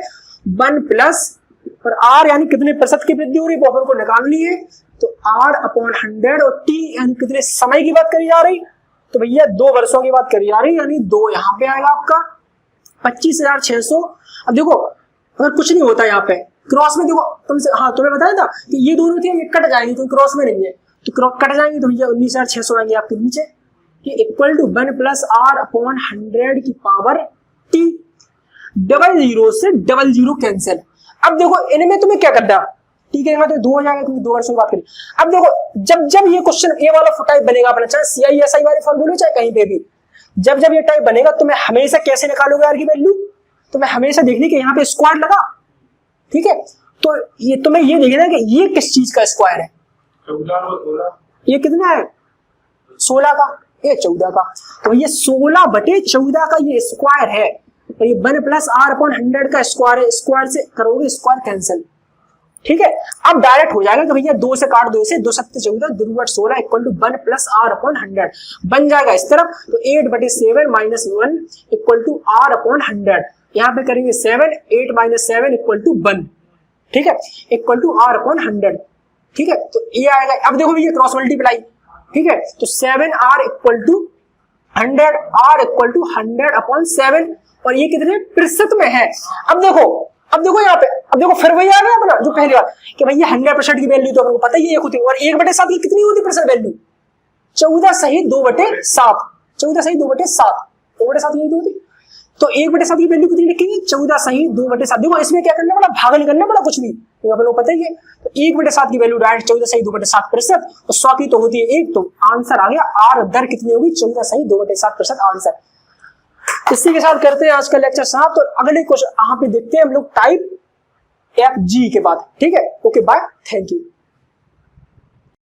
A: 1 प्लस और आर यानी कितने प्रतिशत की वृद्धि हो रही है वो अपन को निकालनी है, तो आर अपॉन 100 और टी यानी कितने समय की बात करी जा रही, तो भैया 2 वर्षों की बात करी जा रही, यानी 2 यहाँ पे आएगा आपका 25,600। अब देखो अगर कुछ नहीं होता यहाँ पे क्रॉस में, देखो तुमसे, हाँ तुम्हें बताया था कि ये दोनों थी, ये कट जाएंगी, तो क्रॉस में नहीं है तो कट जाएंगे, तो भैया 19,600 आएंगे आपके नीचे, कि equal to 1 plus R upon 100 की पावर टी। 00 से 00 कैंसिल। अब देखो इनमें तुम्हें क्या करना, ठीक है, तो 2 हो जाएगा, क्योंकि 2 वर्षों की बात करें। अब देखो जब ये क्वेश्चन ए वाला टाइप बनेगा अपना, चाहे CISI वाले फॉर्मूले चाहे कहीं पे भी, जब ये टाइप बनेगा, तुम्हें हमेशा कैसे निकालोगे आर की वैल्यू? तुम्हें हमेशा देखनी कि यहाँ पे स्क्वायर लगा, ठीक है, तो ये तुम्हें ये देखना है कि ये किस चीज का स्क्वायर है।
B: 14 और 16,
A: ये कितना है? 16 का, ये 14 का, तो ये 16/14 का ये स्क्वायर है, तो ये 1 प्लस आर अपॉन 100 का स्क्वायर है, स्क्वायर से करोगे स्क्वायर कैंसिल, ठीक है। अब डायरेक्ट हो जाएगा कि भैया 2 से काट दो, इसे 2 7 14 2 8 16 equal to 1 plus R upon 100 बन जाएगा इस तरफ, तो 8/7 minus 1 equal to R upon 100, यहाँ पे करेंगे 7, 8 माइनस 7 इक्वल टू 1, ठीक है, इक्वल टू आर अपॉन 100, ठीक है, तो ये आएगा। अब देखो भैया क्रॉस मल्टीप्लाई, ठीक है, तो 7r equal to 100, r equal to 100 upon 7, और ये कितने प्रतिशत में है? अब देखो यहाँ पे, अब देखो फिर वही आ गया अपना जो पहली बार कि भैया 100% की वैल्यू तो आपको पता ही है होती है, और 1/7 की कितनी होती है प्रतिशत वैल्यू? 14 सही 2/7, 14 सही 2/7, 2/7 यही तो होती, तो 1/7 की वैल्यू कितनी लिखेंगे? 14 सही 2/7। देखो इसमें क्या करना पड़ा? भाग नहीं करना पड़ा कुछ भी, तो आप लोग पता ही है, तो 1/7 की वैल्यू डायरेक्ट 14 सही 2/7%, और 100 की तो होती है 1, तो आंसर आ गया आर दर कितनी होगी? 14 सही 2/7% आंसर। इसी के साथ करते हैं आज का लेक्चर समाप्त, तो अगले क्वेश्चन यहाँ पे देखते हैं हम लोग टाइप FG के बाद, ठीक है, ओके बाय, थैंक यू।